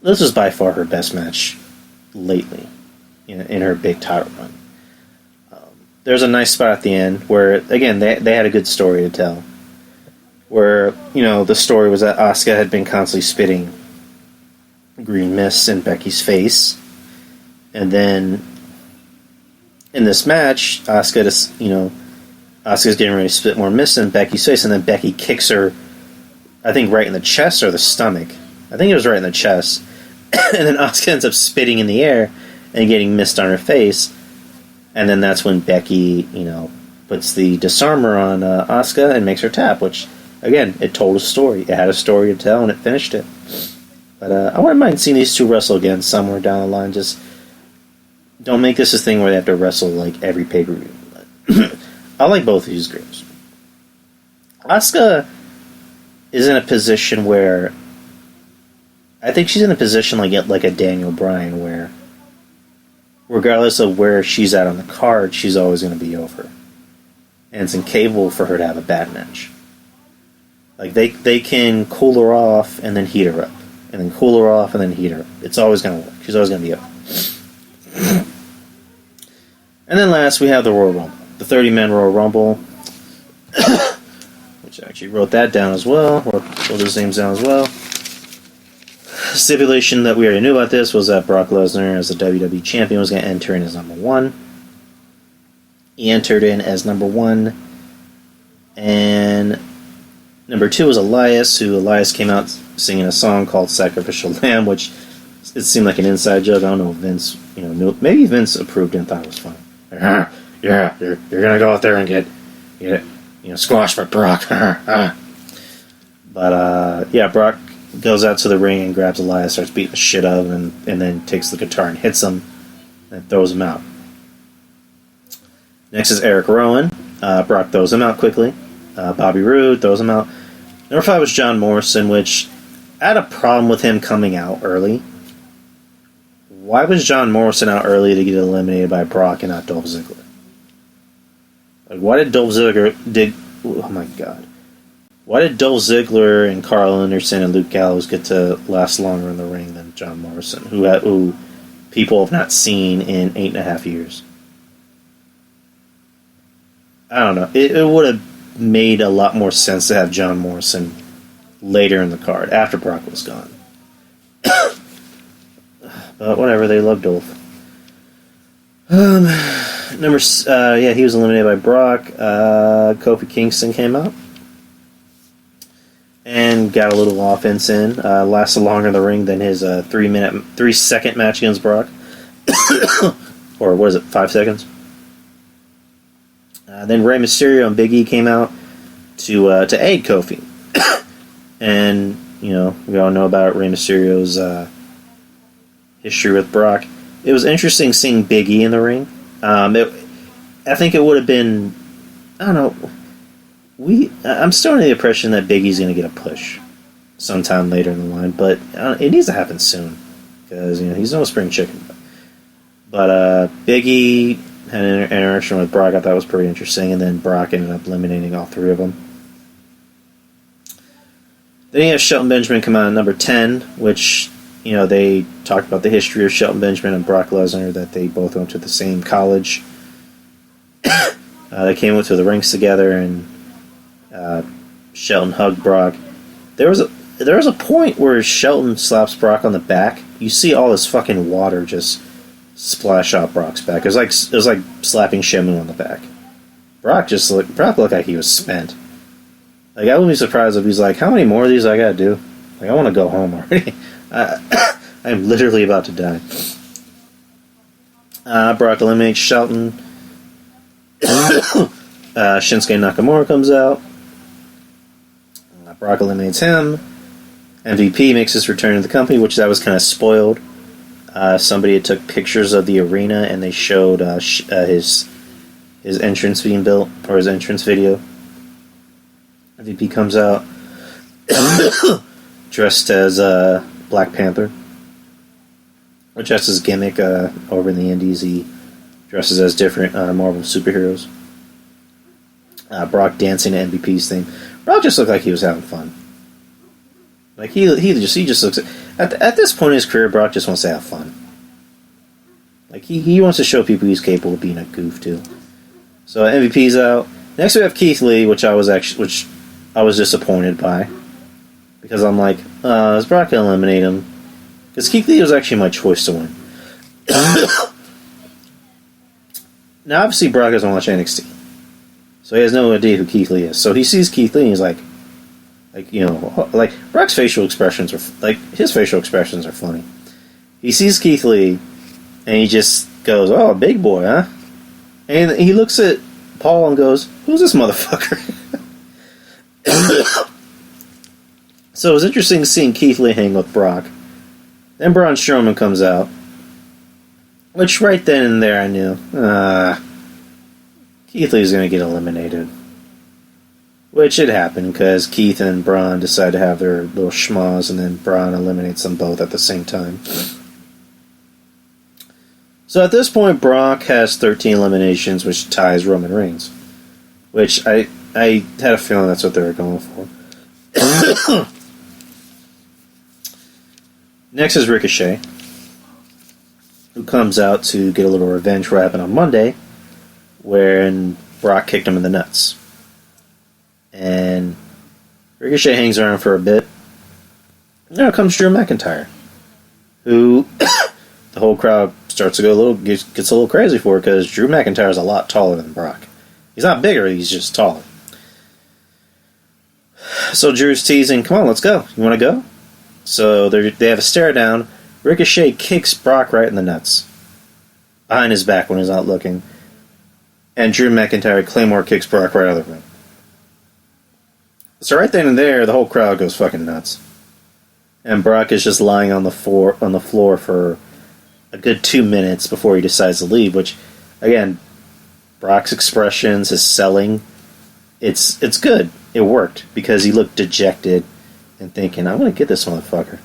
Speaker 1: This was by far her best match lately in her big title run. There's a nice spot at the end where, again, they had a good story to tell. Where, the story was that Asuka had been constantly spitting green mist in Becky's face. And then, in this match, Asuka's getting ready to spit more mist in Becky's face, and then Becky kicks her, I think, right in the chest or the stomach. I think it was right in the chest. And then Asuka ends up spitting in the air and getting mist on her face. And then that's when Becky, puts the disarmer on Asuka and makes her tap, which, again, it told a story. It had a story to tell, and it finished it. But I wouldn't mind seeing these two wrestle again somewhere down the line. Just don't make this a thing where they have to wrestle like every pay-per-view. I like both of these groups. Asuka is in a position where I think she's in a position like a Daniel Bryan, where regardless of where she's at on the card, she's always going to be over. And it's incapable for her to have a bad match. Like, they can cool her off and then heat her up. And then cool her off and then heat her up. It's always going to work. She's always going to be up. And then last, we have the Royal Rumble. The 30-man Royal Rumble. Which I actually wrote that down as well. Wrote those names down as well. Stipulation that we already knew about this was that Brock Lesnar, as the WWE Champion, was going to enter in as number 1. He entered in as number 1. And number 2 was Elias, Elias came out singing a song called Sacrificial Lamb, which it seemed like an inside joke. I don't know if Vince, knew. Maybe Vince approved it and thought it was funny. Yeah, you're going to go out there and get squashed by Brock. But, yeah, Brock goes out to the ring and grabs Elias, starts beating the shit out of him, and then takes the guitar and hits him and throws him out. Next is Eric Rowan. Brock throws him out quickly. Bobby Roode throws him out. Number 5 was John Morrison, which I had a problem with him coming out early. Why was John Morrison out early to get eliminated by Brock and not Dolph Ziggler? Like, why did Dolph Ziggler oh my god. Why did Dolph Ziggler and Carl Anderson and Luke Gallows get to last longer in the ring than John Morrison, who people have not seen in 8.5 years? I don't know. It would have made a lot more sense to have John Morrison later in the card, after Brock was gone. But whatever, they love Dolph. He was eliminated by Brock. Kofi Kingston came out and got a little offense in. Lasted longer in the ring than his 3-second match against Brock. Or what is it, 5 seconds? Then Rey Mysterio and Big E came out to aid Kofi. And, we all know about Rey Mysterio's history with Brock. It was interesting seeing Big E in the ring. I think it would have been, I don't know, I'm still under the impression that Big E's going to get a push sometime later in the line, but it needs to happen soon, because, he's no spring chicken. But Big E had an interaction with Brock I thought was pretty interesting, and then Brock ended up eliminating all 3 of them. Then you have Shelton Benjamin come out at number 10, which, they talked about the history of Shelton Benjamin and Brock Lesnar, that they both went to the same college. They came to the rings together, and Shelton hugged Brock. There was a point where Shelton slaps Brock on the back. You see all this fucking water just splash out Brock's back. It was like slapping Shamu on the back. Brock looked like he was spent. Like, I wouldn't be surprised if he's like, how many more of these I gotta do? Like, I want to go home already. I'm literally about to die. Brock eliminates Shelton. Shinsuke Nakamura comes out. Brock eliminates him. MVP makes his return to the company, which that was kind of spoiled. Somebody had took pictures of the arena, and they showed his entrance being built, or his entrance video. MVP comes out dressed as Black Panther, which that's his gimmick. Over in the Indies, he dresses as different Marvel superheroes. Brock dancing to MVP's theme. Brock just looked like he was having fun. Like he just looks at this point in his career, Brock just wants to have fun. Like he wants to show people he's capable of being a goof too. So MVP's out. Next we have Keith Lee, which I was disappointed by, because I'm like, is Brock gonna eliminate him? Because Keith Lee was actually my choice to win. Now obviously Brock doesn't watch NXT, so he has no idea who Keith Lee is. So he sees Keith Lee and he's like Brock's facial expressions are his facial expressions are funny. He sees Keith Lee and he just goes, "Oh, big boy, huh?" And he looks at Paul and goes, "Who's this motherfucker?" So it was interesting seeing Keith Lee hang with Brock. Then Braun Strowman comes out, which right then and there I knew Keith Lee's going to get eliminated. Which it happened, because Keith and Braun decide to have their little schmoz, and then Braun eliminates them both at the same time. So at this point, Brock has 13 eliminations, which ties Roman Reigns. Which I had a feeling that's what they were going for. Next is Ricochet, who comes out to get a little revenge for what happened on Monday, when Brock kicked him in the nuts. And Ricochet hangs around for a bit. Now comes Drew McIntyre, who the whole crowd starts to gets a little crazy for, because Drew McIntyre is a lot taller than Brock. He's not bigger, he's just taller. So Drew's teasing, "Come on, let's go. You want to go?" So they have a stare down. Ricochet kicks Brock right in the nuts, behind his back when he's not looking. And Drew McIntyre Claymore kicks Brock right out of the ring. So right then and there, the whole crowd goes fucking nuts. And Brock is just lying on the floor for a good 2 minutes before he decides to leave, which, again, Brock's expressions, his selling, it's good. It worked, because he looked dejected and thinking, "I'm going to get this motherfucker.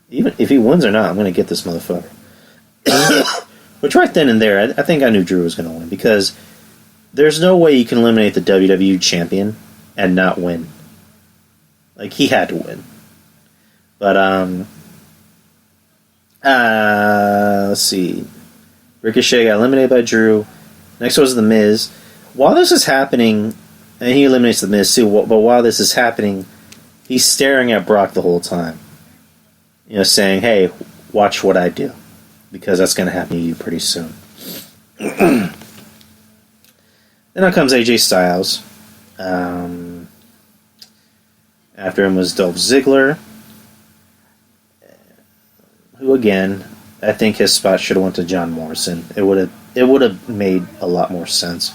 Speaker 1: Even if he wins or not, I'm going to get this motherfucker." Which right then and there, I think I knew Drew was going to win, because there's no way you can eliminate the WWE champion and not win. Like, he had to win. But, let's see. Ricochet got eliminated by Drew. Next was The Miz. While this is happening, and he eliminates The Miz too, but while this is happening, he's staring at Brock the whole time. Saying, "Hey, watch what I do, because that's going to happen to you pretty soon." Then out comes AJ Styles. After him was Dolph Ziggler, who, again, I think his spot should have went to John Morrison. It would have made a lot more sense.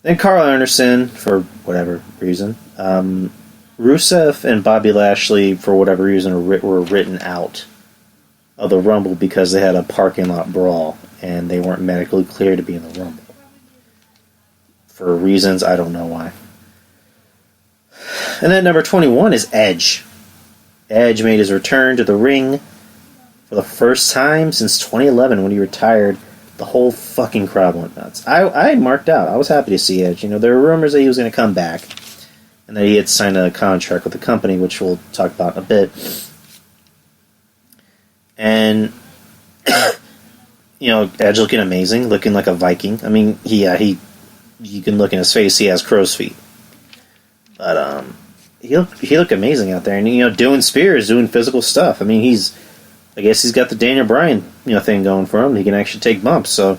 Speaker 1: Then Carl Anderson, for whatever reason. Rusev and Bobby Lashley, for whatever reason, were written out of the Rumble because they had a parking lot brawl, and they weren't medically cleared to be in the Rumble. For reasons I don't know why. And then number 21 is Edge. Edge made his return to the ring for the first time since 2011, when he retired. The whole fucking crowd went nuts. I marked out. I was happy to see Edge. There were rumors that he was going to come back. and that he had signed a contract with the company, which we'll talk about in a bit. And Edge looking amazing, looking like a Viking. I mean, you can look in his face; he has crow's feet, but he looked amazing out there, and doing spears, doing physical stuff. I mean, I guess he's got the Daniel Bryan thing going for him. He can actually take bumps, so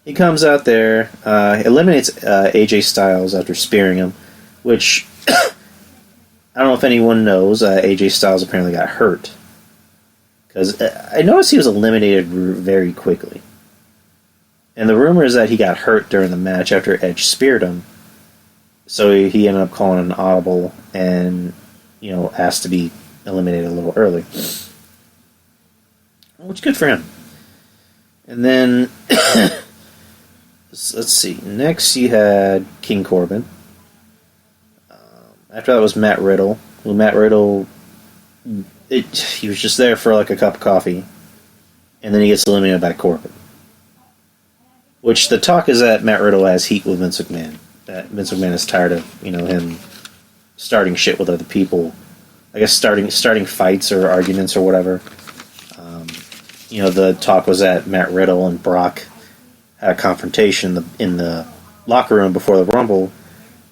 Speaker 1: he comes out there, eliminates AJ Styles after spearing him, which I don't know if anyone knows. AJ Styles apparently got hurt because I noticed he was eliminated very quickly, and the rumor is that he got hurt during the match after Edge speared him. So he ended up calling an audible and, asked to be eliminated a little early. Which is good for him. And then, let's see. Next you had King Corbin. After that was Matt Riddle. Well, Matt Riddle, he was just there for like a cup of coffee. And then he gets eliminated by Corbin. Which the talk is that Matt Riddle has heat with Vince McMahon. That Vince McMahon is tired of him starting shit with other people. I guess starting fights or arguments or whatever. The talk was that Matt Riddle and Brock had a confrontation in the locker room before the Rumble,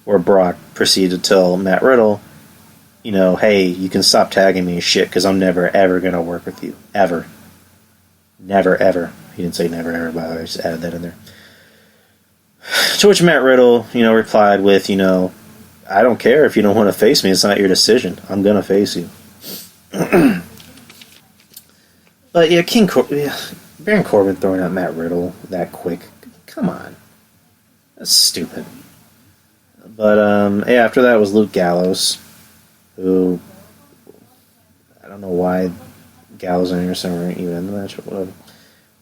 Speaker 1: where Brock proceeded to tell Matt Riddle, hey, you can stop tagging me and shit because I'm never ever gonna work with you ever, never ever. He didn't say never ever, but I just added that in there. To which Matt Riddle, replied with, I don't care if you don't want to face me. It's not your decision. I'm going to face you. But, Baron Corbin throwing out Matt Riddle that quick. Come on. That's stupid. But, after that was Luke Gallows, who, I don't know why Gallows and Anderson weren't even in the match, but whatever.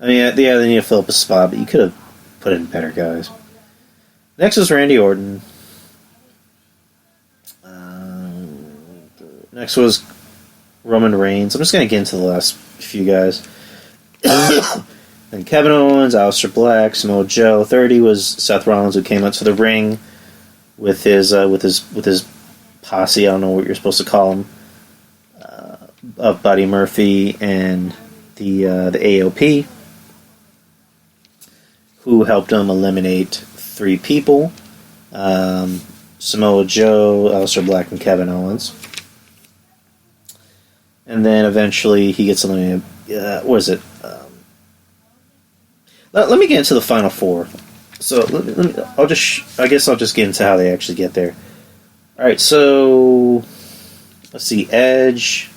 Speaker 1: I mean, they need to fill up a spot, but you could have put in better guys. Next was Randy Orton. Next was Roman Reigns. I'm just going to get into the last few guys. Then Kevin Owens, Aleister Black, Samoa Joe. 30 was Seth Rollins, who came up to the ring with his posse. I don't know what you're supposed to call him. Of Buddy Murphy and the AOP, who helped him eliminate 3 people. Samoa Joe, Aleister Black, and Kevin Owens. And then eventually he gets eliminated. What is it? Let me get into the final 4. So I guess I'll just get into how they actually get there. All right, so let's see. Edge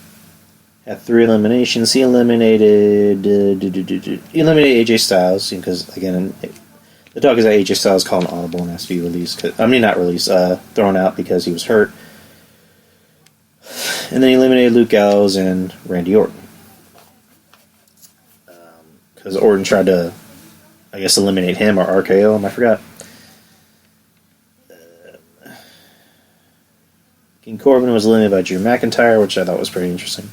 Speaker 1: had 3 eliminations. He eliminated AJ Styles because again, the talk is that AJ Styles called an audible and has to be released. Not released, thrown out because he was hurt. And then he eliminated Luke Gallows and Randy Orton. Because Orton tried to, I guess, eliminate him or RKO him, I forgot. King Corbin was eliminated by Drew McIntyre, which I thought was pretty interesting.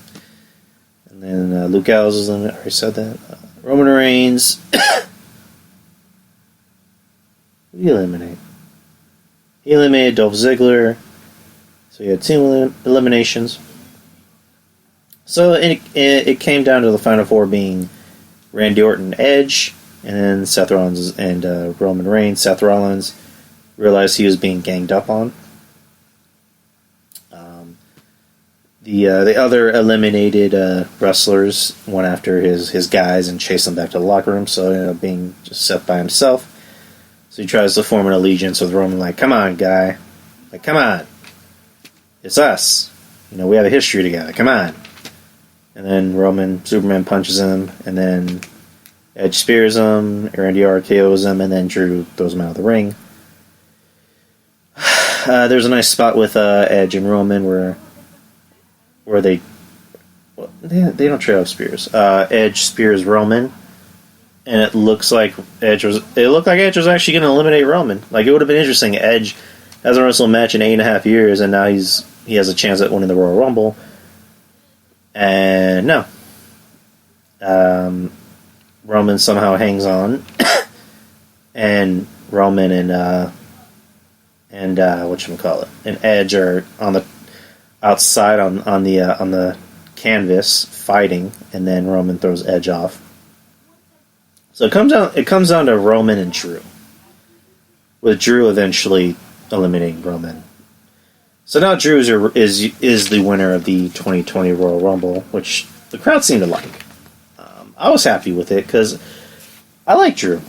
Speaker 1: And then Luke Gallows was eliminated, I already said that. Roman Reigns. Who did he eliminate? He eliminated Dolph Ziggler. So he had 2 eliminations. So it came down to the final 4 being Randy Orton, Edge, and then Seth Rollins and Roman Reigns. Seth Rollins realized he was being ganged up on. The other eliminated wrestlers went after his guys and chased them back to the locker room, so he ended up being just Seth by himself. So he tries to form an allegiance with Roman, like, come on, guy. Like, come on. It's us. We have a history together. Come on. And then Superman punches him, and then Edge spears him, Randy RKO's him, and then Drew throws him out of the ring. There's a nice spot with Edge and Roman where they don't trade off spears. Edge spears Roman, and it looked like Edge was actually going to eliminate Roman. Like, it would have been interesting. Edge hasn't wrestled a match in 8.5 years, and now he has a chance at winning the Royal Rumble. And no. Roman somehow hangs on. And Roman and and whatchamacallit, and Edge are on the outside on the canvas fighting, and then Roman throws Edge off. So it comes down to Roman and Drew, with Drew eventually eliminating Roman. So now Drew is the winner of the 2020 Royal Rumble, which the crowd seemed to like. I was happy with it because I like Drew.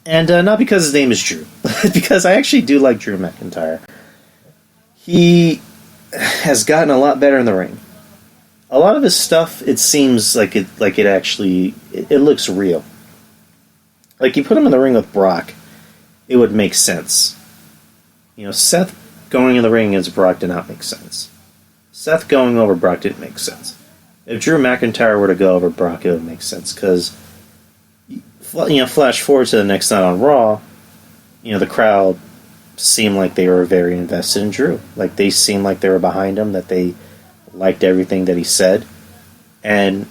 Speaker 1: And not because his name is Drew, because I actually do like Drew McIntyre. He has gotten a lot better in the ring. A lot of his stuff, it seems like it actually looks real. Like, you put him in the ring with Brock, it would make sense. You know, Seth going in the ring against Brock did not make sense. Seth going over Brock didn't make sense. If Drew McIntyre were to go over Brock, it would make sense, because, you know, flash forward to the next night on Raw, you know, the crowd seemed like they were very invested in Drew. Like, they seemed like they were behind him, that they liked everything that he said. And,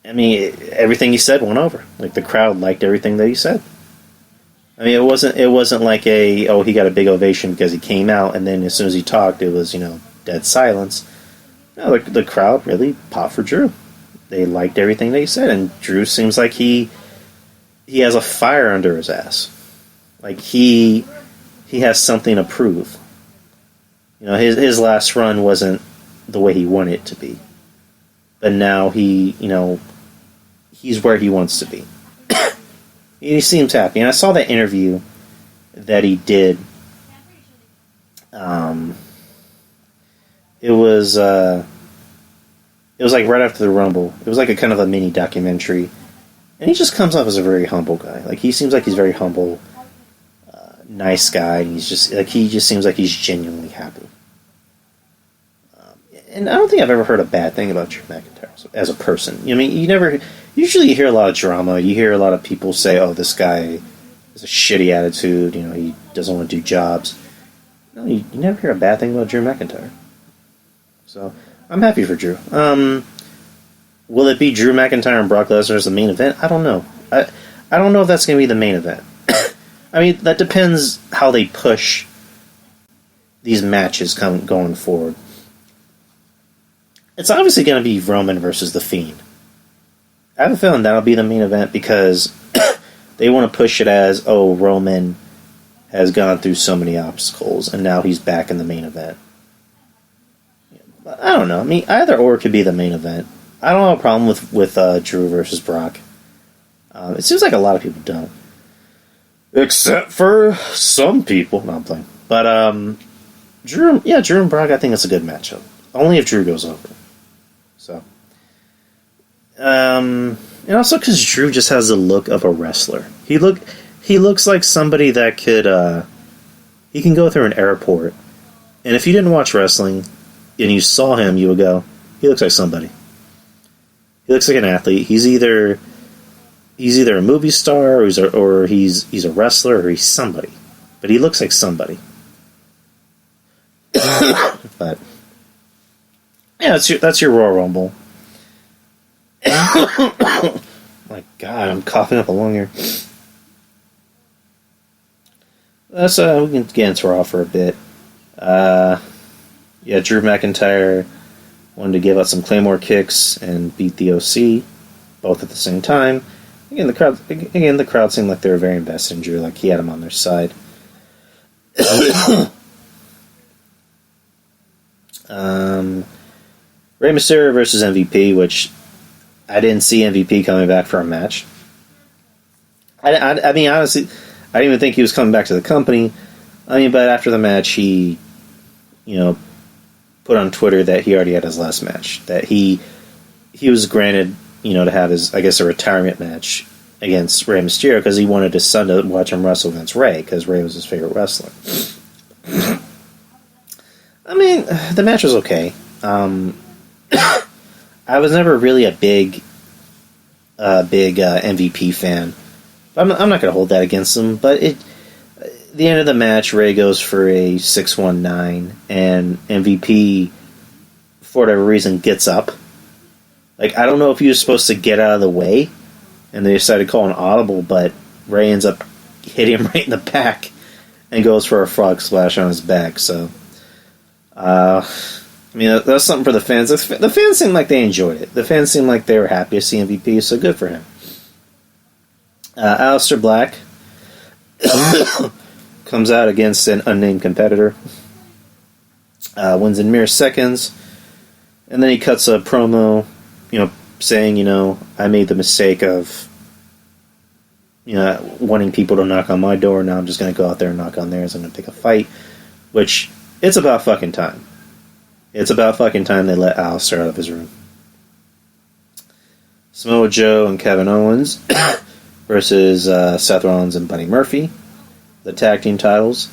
Speaker 1: I mean, everything he said went over. Like, the crowd liked everything that he said. I mean, it wasn't like he got a big ovation because he came out, and then as soon as he talked, it was, you know, dead silence. No, the crowd really popped for Drew. They liked everything that he said, and Drew seems like he has a fire under his ass. Like, he has something to prove. You know, his last run wasn't the way he wanted it to be. But now he's where he wants to be. He seems happy. And I saw that interview that he did. It was like right after the Rumble. It was like a kind of a mini documentary. And he just comes off as a very humble guy. Like, he seems like he's very humble, nice guy. And he just seems like he's genuinely happy. And I don't think I've ever heard a bad thing about Drew McIntyre as a person. I mean, usually you hear a lot of drama. You hear a lot of people say, "Oh, this guy has a shitty attitude. You know, he doesn't want to do jobs." No, you never hear a bad thing about Drew McIntyre. So I'm happy for Drew. Will it be Drew McIntyre and Brock Lesnar as the main event? I don't know. I don't know if that's going to be the main event. I mean, that depends how they push these matches going forward. It's obviously going to be Roman versus The Fiend. I have a feeling that'll be the main event because they want to push it as, oh, Roman has gone through so many obstacles and now he's back in the main event. I don't know. I mean, either or could be the main event. I don't have a problem with Drew versus Brock. It seems like a lot of people don't. Except for some people. No, I'm playing. But, Drew and Brock, I think it's a good matchup. Only if Drew goes over. So. And also because Drew just has the look of a wrestler. He looks like somebody that could, he can go through an airport, and if you didn't watch wrestling, and you saw him, you would go, he looks like somebody. He looks like an athlete. He's either a movie star, or he's a wrestler, or he's somebody. But he looks like somebody. But yeah, that's your Royal Rumble. My God, I'm coughing up a lung here. That's we can get into Raw for a bit. Yeah, Drew McIntyre wanted to give out some Claymore kicks and beat the OC, both at the same time. Again, the crowd seemed like they were very invested in Drew, like he had him on their side. Rey Mysterio versus MVP, which I didn't see MVP coming back for a match. I mean, honestly, I didn't even think he was coming back to the company. I mean, but after the match, he, put on Twitter that he already had his last match. That he was granted, to have his, I guess, a retirement match against Rey Mysterio because he wanted his son to watch him wrestle against Rey because Rey was his favorite wrestler. I mean, the match was okay. I was never really a big MVP fan. I'm not going to hold that against him, but at the end of the match, Rey goes for a 619, and MVP, for whatever reason, gets up. Like, I don't know if he was supposed to get out of the way, and they decided to call an audible, but Rey ends up hitting him right in the back, and goes for a frog splash on his back. So, I mean, that's something for the fans. The fans seemed like they enjoyed it. The fans seemed like they were happy to see MVP, so good for him. Aleister Black comes out against an unnamed competitor. Wins in mere seconds. And then he cuts a promo, saying, I made the mistake of, wanting people to knock on my door. Now I'm just going to go out there and knock on theirs. I'm going to pick a fight. Which, it's about fucking time. It's about fucking time they let Aleister out of his room. Samoa Joe and Kevin Owens versus Seth Rollins and Buddy Murphy. The tag team titles.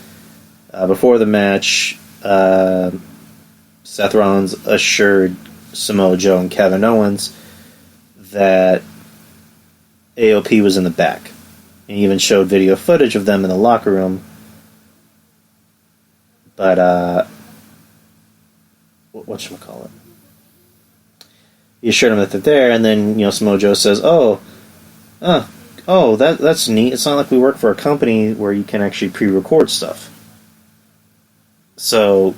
Speaker 1: Before the match, Seth Rollins assured Samoa Joe and Kevin Owens that AOP was in the back. And he even showed video footage of them in the locker room. But, whatchamacallit? He assured them that they're there, and then, Samoa Joe says, that's neat. It's not like we work for a company where you can actually pre-record stuff. So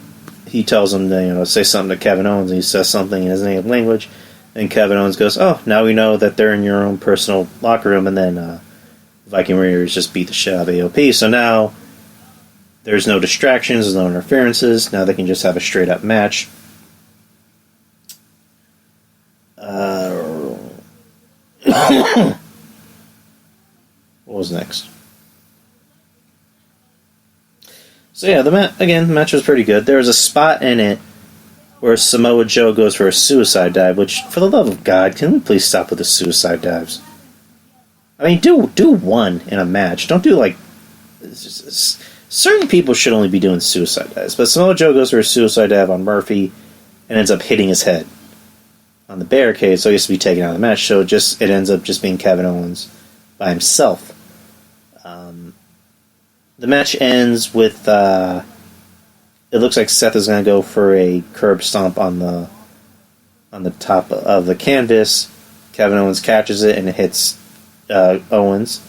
Speaker 1: he tells him to, say something to Kevin Owens, and he says something in his native language, and Kevin Owens goes, now we know that they're in your own personal locker room, and then Viking Raiders just beat the shit out of AOP, so now there's no distractions, there's no interferences, now they can just have a straight-up match. What was next? So yeah, the match was pretty good. There was a spot in it where Samoa Joe goes for a suicide dive, which, for the love of God, can we please stop with the suicide dives? I mean, do one in a match. Don't do, certain people should only be doing suicide dives. But Samoa Joe goes for a suicide dive on Murphy and ends up hitting his head on the barricade, so he has to be taken out of the match. So it ends up just being Kevin Owens by himself. The match ends with it looks like Seth is going to go for a curb stomp on the top of the canvas. Kevin Owens catches it and it hits Owens.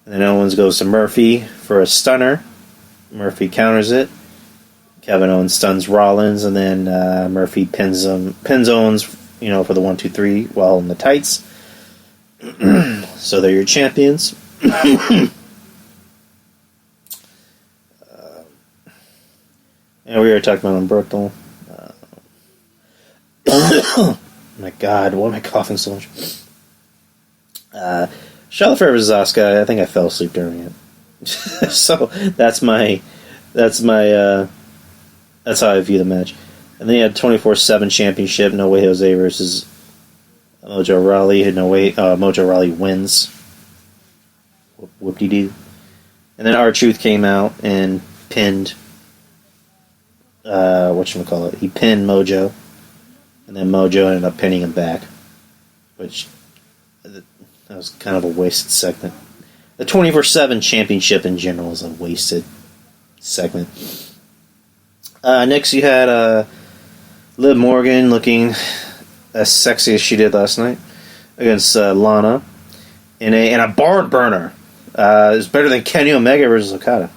Speaker 1: And then Owens goes to Murphy for a stunner. Murphy counters it. Kevin Owens stuns Rollins, and then Murphy pins Owens, for the 1-2-3 while holding the tights. So they're your champions. And we were talking about Umberto. Oh my God, why am I coughing so much? Charlotte Flair vs. Asuka, I think I fell asleep during it. So that's how I view the match. And then you had 24/7 championship, No Way Jose versus Mojo Rawley. Mojo Rawley wins. Whoop-de-doo. And then R-Truth came out and pinned he pinned Mojo, and then Mojo ended up pinning him back, which that was kind of a wasted segment. The 24/7 championship in general is a wasted segment. Next you had Liv Morgan looking as sexy as she did last night against Lana in a barn burner. It's better than Kenny Omega versus Okada.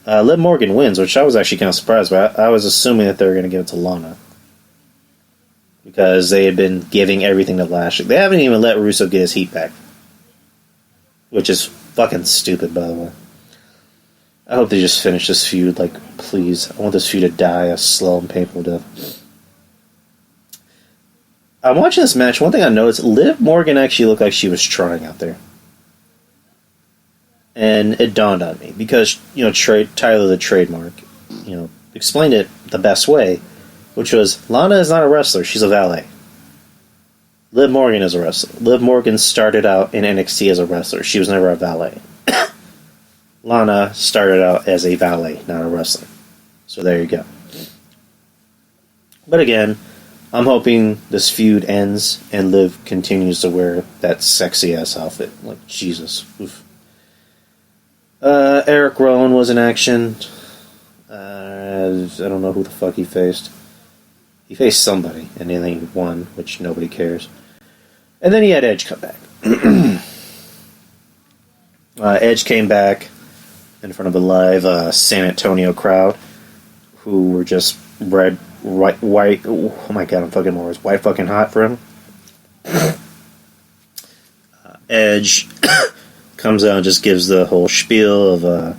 Speaker 1: Liv Morgan wins, which I was actually kind of surprised by. I was assuming that they were going to give it to Lana because they had been giving everything to Lashley. They haven't even let Rusev get his heat back, which is fucking stupid, by the way. I hope they just finish this feud, please. I want this feud to die a slow and painful death. I'm watching this match. One thing I noticed, Liv Morgan actually looked like she was trying out there. And it dawned on me, because, Tyler the Trademark, explained it the best way, which was, Lana is not a wrestler, she's a valet. Liv Morgan is a wrestler. Liv Morgan started out in NXT as a wrestler. She was never a valet. Lana started out as a valet, not a wrestler. So there you go. But again, I'm hoping this feud ends and Liv continues to wear that sexy-ass outfit. Jesus. Oof. Eric Rowan was in action. I don't know who the fuck he faced. He faced somebody, and then he won, which nobody cares. And then he had Edge come back. Edge came back in front of a live San Antonio crowd who were just white. Oh my god, I'm fucking more. It's white fucking hot for him. Edge comes out and just gives the whole spiel of, I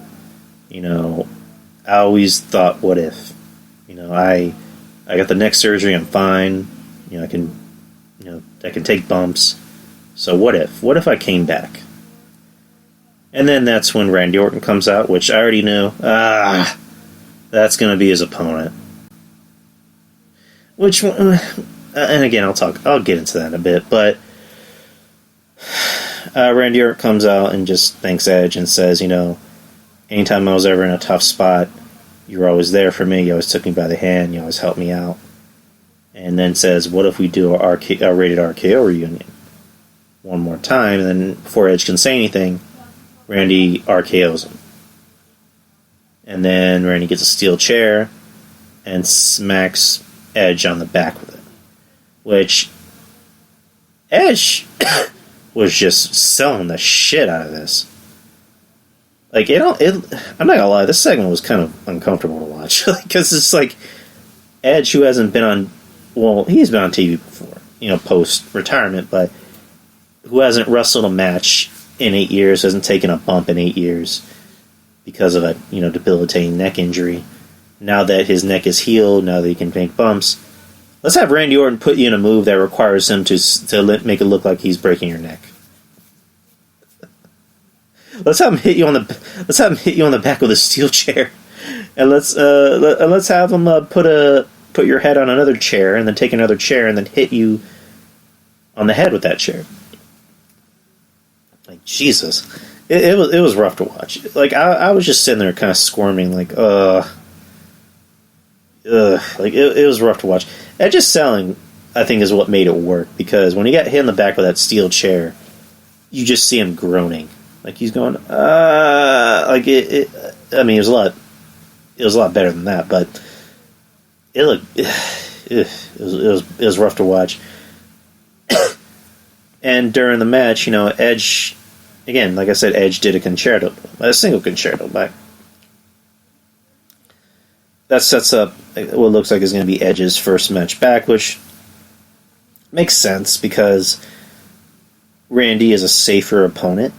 Speaker 1: always thought, what if? I got the neck surgery, I'm fine. I can take bumps. So what if? What if I came back? And then that's when Randy Orton comes out, which I already knew. That's going to be his opponent. Which, and again, I'll get into that in a bit, but Randy Orton comes out and just thanks Edge and says, anytime I was ever in a tough spot, you were always there for me, you always took me by the hand, you always helped me out. And then says, what if we do a rated RKO reunion? One more time, and then before Edge can say anything, Randy RKO's him. And then Randy gets a steel chair and smacks Edge on the back with it. Which Edge was just selling the shit out of this. Like, I'm not gonna lie, this segment was kind of uncomfortable to watch. Because it's like, Edge, who hasn't been on, well, he's been on TV before, post-retirement, but who hasn't wrestled a match in 8 years, hasn't taken a bump in 8 years because of a, debilitating neck injury. Now that his neck is healed, now that he can make bumps, let's have Randy Orton put you in a move that requires him to make it look like he's breaking your neck. Let's have him hit you on the back with a steel chair, and let's have him put your head on another chair, and then take another chair, and then hit you on the head with that chair. Like, Jesus, it was rough to watch. Like, I was just sitting there kind of squirming, like like it was rough to watch. And just selling, I think, is what made it work, because when he got hit in the back with that steel chair, you just see him groaning, like he's going, like it. I mean, it was a lot better than that, but it was rough to watch. And during the match, Edge, again, like I said, Edge did a single concerto back. That sets up what looks like is going to be Edge's first match back, which makes sense because Randy is a safer opponent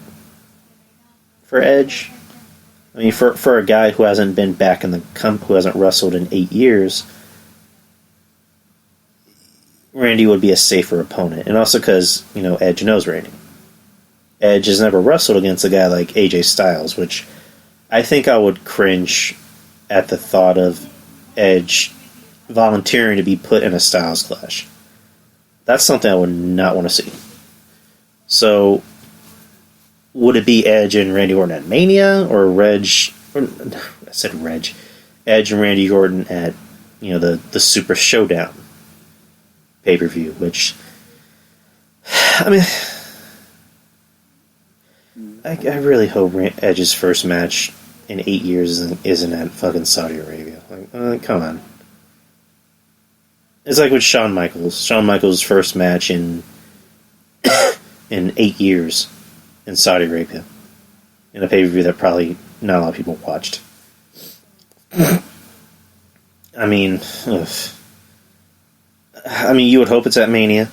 Speaker 1: for Edge. I mean, for a guy who hasn't been back in who hasn't wrestled in 8 years, Randy would be a safer opponent. And also because, Edge knows Randy. Edge has never wrestled against a guy like AJ Styles, which I think I would cringe at the thought of Edge volunteering to be put in a Styles clash. That's something I would not want to see. So, would it be Edge and Randy Orton at Mania, or Edge and Randy Orton at, the Super Showdown pay-per-view, which, I mean, I really hope Edge's first match in 8 years isn't at fucking Saudi Arabia. Like, come on. It's like with Shawn Michaels. Shawn Michaels' first match in 8 years in Saudi Arabia, in a pay-per-view that probably not a lot of people watched. I mean, you would hope it's at Mania.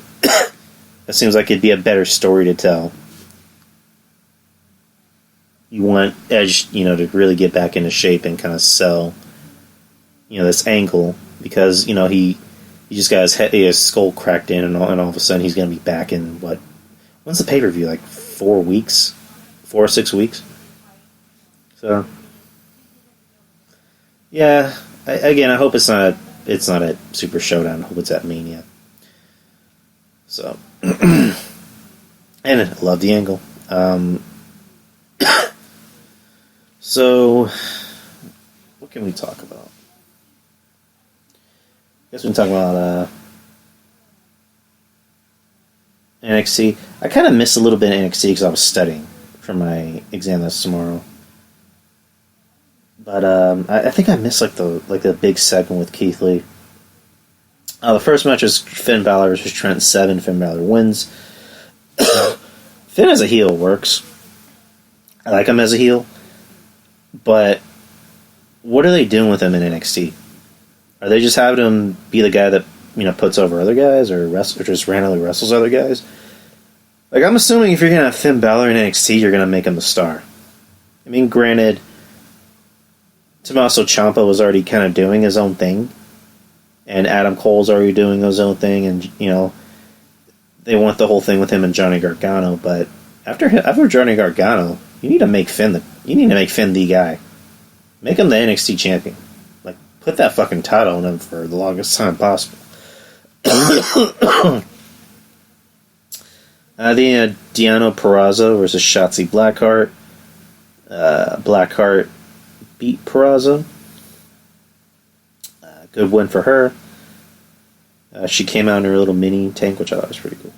Speaker 1: It seems like it'd be a better story to tell. You want Edge, to really get back into shape and kind of sell, this angle, because, he just got his skull cracked in, and all of a sudden he's going to be back in, when's the pay-per-view, like 4 weeks? 4 or 6 weeks? So, yeah, I hope it's not at Super Showdown. I hope it's at Mania. So, and I love the angle. So, what can we talk about? I guess we can talk about NXT. I kind of missed a little bit of NXT because I was studying for my exam that's tomorrow. But I think I missed the big segment with Keith Lee. The first match was Finn Balor versus Trent Seven. Finn Balor wins. Finn as a heel works. I like him as a heel, but what are they doing with him in NXT? Are they just having him be the guy that puts over other guys, or just randomly wrestles other guys? Like, I'm assuming if you're gonna have Finn Balor in NXT, you're gonna make him the star. I mean, granted, Tommaso Ciampa was already kind of doing his own thing, and Adam Cole's already doing his own thing, and they want the whole thing with him and Johnny Gargano. But after Johnny Gargano, you need to make Finn the guy. Make him the NXT champion. Like, put that fucking title on him for the longest time possible. Deonna Purrazzo versus Shotzi Blackheart. Blackheart beat Purrazzo. Good win for her. She came out in her little mini tank, which I thought was pretty cool.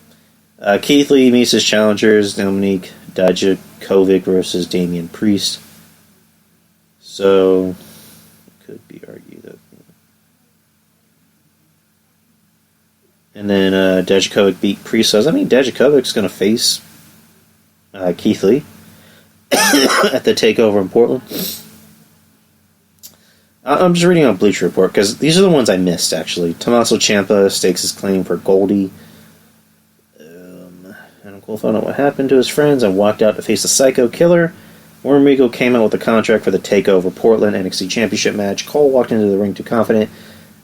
Speaker 1: Keith Lee meets his challengers, Dominique Dijakovic versus Damian Priest. So, it could be argued that. And then Dijakovic beat Priest. So does that mean Dijakovic's going to face Keith Lee at the TakeOver in Portland? I'm just reading on Bleacher Report, because these are the ones I missed, actually. Tommaso Ciampa stakes his claim for Goldie. Adam Cole found out what happened to his friends and walked out to face the Psycho Killer. Warren came out with a contract for the TakeOver Portland NXT Championship match. Cole walked into the ring too confident,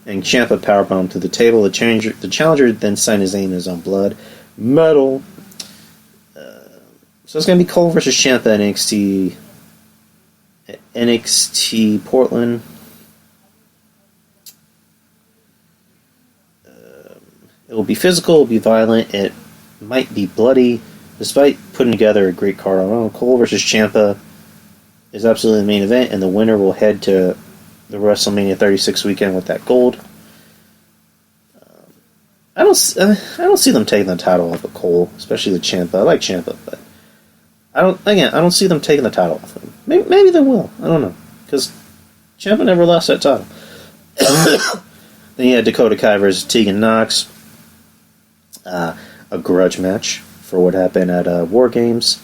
Speaker 1: and Ciampa powerbombed to the table. The challenger then signed his name in his own blood. Metal. So it's going to be Cole versus Ciampa NXT Portland. It will be physical, it will be violent, it might be bloody, despite putting together a great card on Cole versus Ciampa is absolutely the main event, and the winner will head to the WrestleMania 36 weekend with that gold. I don't see them taking the title off of Cole, especially the Ciampa. I like Ciampa, but I don't see them taking the title off of him. Maybe they will. I don't know, because Ciampa never lost that title. Then you had Dakota Kai versus Tegan Nox. A grudge match for what happened at War Games.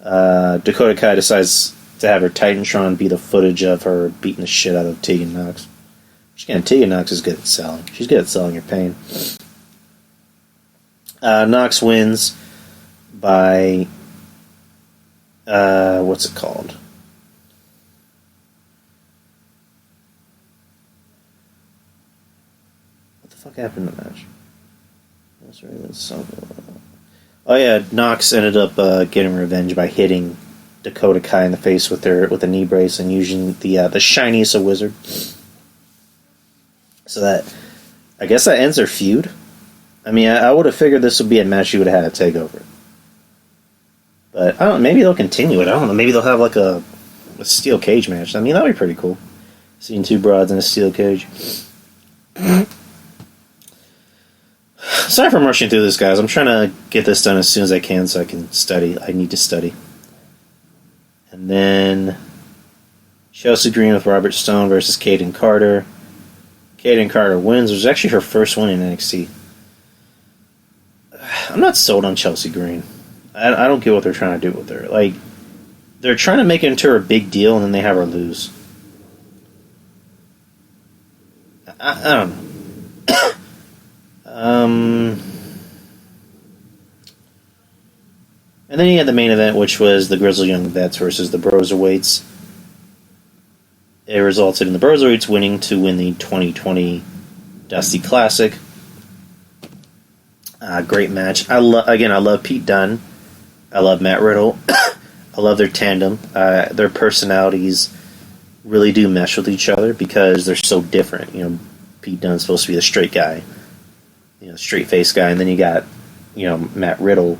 Speaker 1: Dakota Kai decides to have her Titantron be the footage of her beating the shit out of Tegan Nox. Again, Tegan Nox is good at selling. She's good at selling your pain. Nox wins by what's it called? What the fuck happened in the match? Oh yeah, Nox ended up getting revenge by hitting Dakota Kai in the face with a knee brace and using the shiniest of wizard. So that, I guess that ends their feud. I mean, I would have figured this would be a match you would have had to take over. But I don't know, maybe they'll continue it. I don't know. Maybe they'll have like a steel cage match. I mean, that'd be pretty cool. Seeing two broads in a steel cage. Sorry for rushing through this, guys. I'm trying to get this done as soon as I can so I can study. I need to study. And then Chelsea Green with Robert Stone versus Kaden Carter. Kaden Carter wins. It was actually her first win in NXT. I'm not sold on Chelsea Green. I don't get what they're trying to do with her. Like, they're trying to make it into a big deal and then they have her lose. I don't know. And then you had the main event, which was the Grizzled Young Vets versus the Broserweights. It resulted in the Broserweights winning to win the 2020 Dusty Classic. Great match. I love Pete Dunne. I love Matt Riddle. I love their tandem. Their personalities really do mesh with each other because they're so different. You know, Pete Dunne's supposed to be the straight guy, straight face guy, and then you got, Matt Riddle,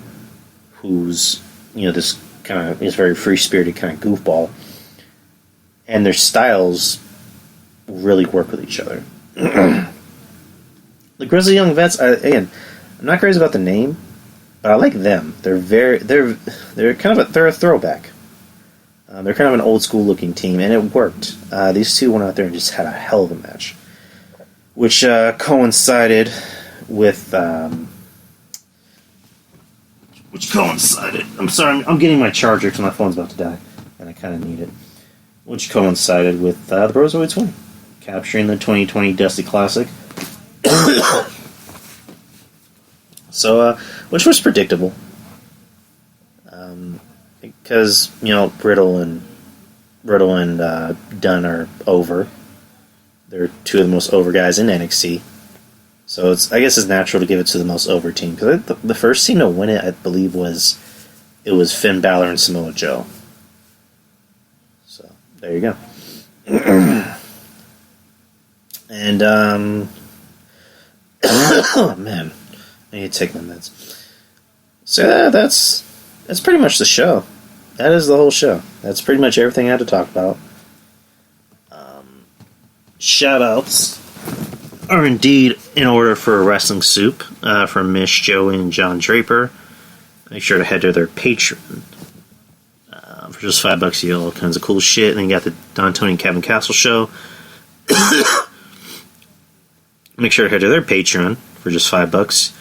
Speaker 1: who's, this kind of is very free spirited kind of goofball, and their styles really work with each other. The Grizzly Young Vets, I'm not crazy about the name, but I like them. They're they're a throwback. They're kind of an old school looking team, and it worked. These two went out there and just had a hell of a match, which coincided with which coincided. I'm sorry, I'm getting my charger because my phone's about to die, and I kind of need it. Which coincided with the Brozoids win, capturing the 2020 Dusty Classic. So, which was predictable, because Riddle and Dunn are over. They're two of the most over guys in NXT. So I guess it's natural to give it to the most over team. Because the first team to win it, I believe, was Finn Balor and Samoa Joe. So there you go. And oh man, I need to take my meds. So that's pretty much the show. That is the whole show. That's pretty much everything I had to talk about. Shoutouts are indeed in order for Wrestling Soup from Mish, Joey, and John Draper. Make sure to head to their Patreon. For just $5, you get all kinds of cool shit. And then you got the Don Tony and Kevin Castle show. Make sure to head to their Patreon for just $5.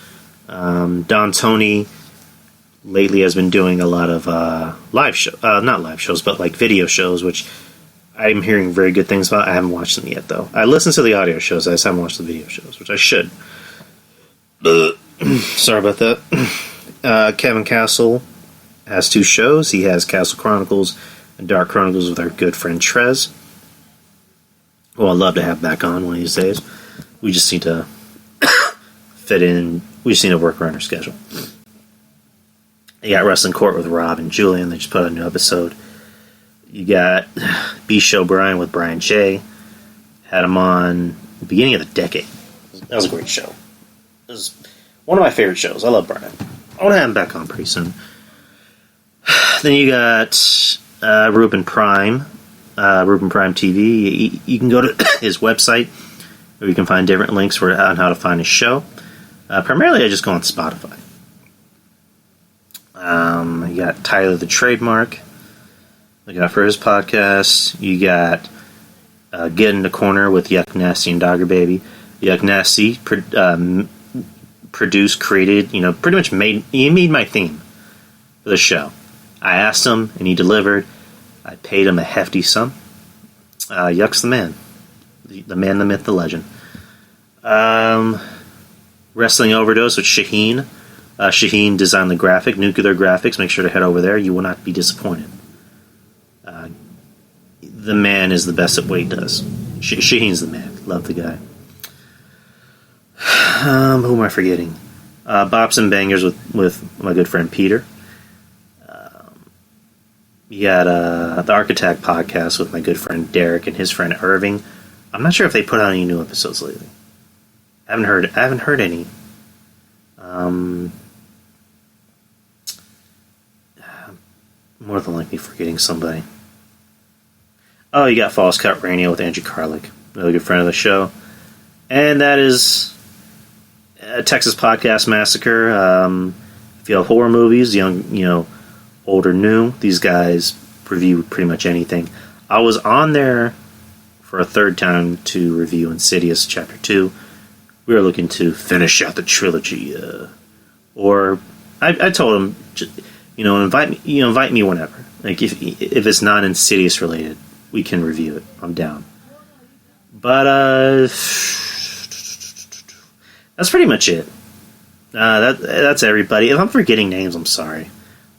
Speaker 1: Don Tony lately has been doing a lot of live show, not live shows, but like video shows, which I'm hearing very good things about. I haven't watched them yet, though. I listen to the audio shows. I just haven't watched the video shows, which I should. Sorry about that. Kevin Castle has 2 shows. He has Castle Chronicles and Dark Chronicles with our good friend Trez, who I'd love to have back on one of these days. We just need to fit in. We just need to work around our schedule. You got Wrestling Court with Rob and Julian. They just put out a new episode. You got B-Show Brian with Brian J. Had him on the beginning of the decade. That was a great show. It was one of my favorite shows. I love Brian. I want to have him back on pretty soon. Then you got Ruben Prime. Ruben Prime TV. You can go to his website where you can find different links on how to find his show. Primarily, I just go on Spotify. You got Tyler the Trademark. Look out for his podcast. You got Get in the Corner with Yuck Nasty and Dogger Baby. Yuck Nasty produced, created, pretty much made my theme for the show. I asked him, and he delivered. I paid him a hefty sum. Yuck's the man. The man, the myth, the legend. Wrestling Overdose with Shaheen. Shaheen designed the graphic, Nuclear Graphics. Make sure to head over there. You will not be disappointed. The man is the best at what he does. Shaheen's the man. Love the guy. Who am I forgetting? Bops and Bangers with my good friend Peter. You got the Architect podcast with my good friend Derek and his friend Irving. I'm not sure if they put out any new episodes lately. I haven't heard any. More than likely forgetting somebody. Oh, you got False Cut Radio with Andrew Carlick, another good friend of the show. And that is Texas Podcast Massacre. If you have horror movies, young, old or new, these guys review pretty much anything. I was on there for a third time to review Insidious Chapter 2. We were looking to finish out the trilogy. Or I told him, invite me whenever. Like if it's not Insidious related, we can review it. I'm down. But that's pretty much it. That's everybody. If I'm forgetting names, I'm sorry.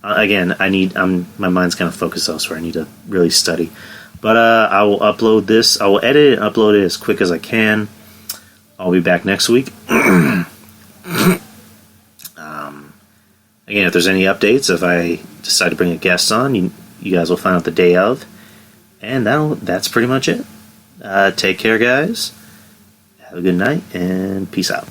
Speaker 1: Again, my mind's kind of focused elsewhere. I need to really study. But I will upload this. I will edit it and upload it as quick as I can. I'll be back next week. Again, if there's any updates, if I decide to bring a guest on, you guys will find out the day of. And that's pretty much it. Take care, guys. Have a good night, and peace out.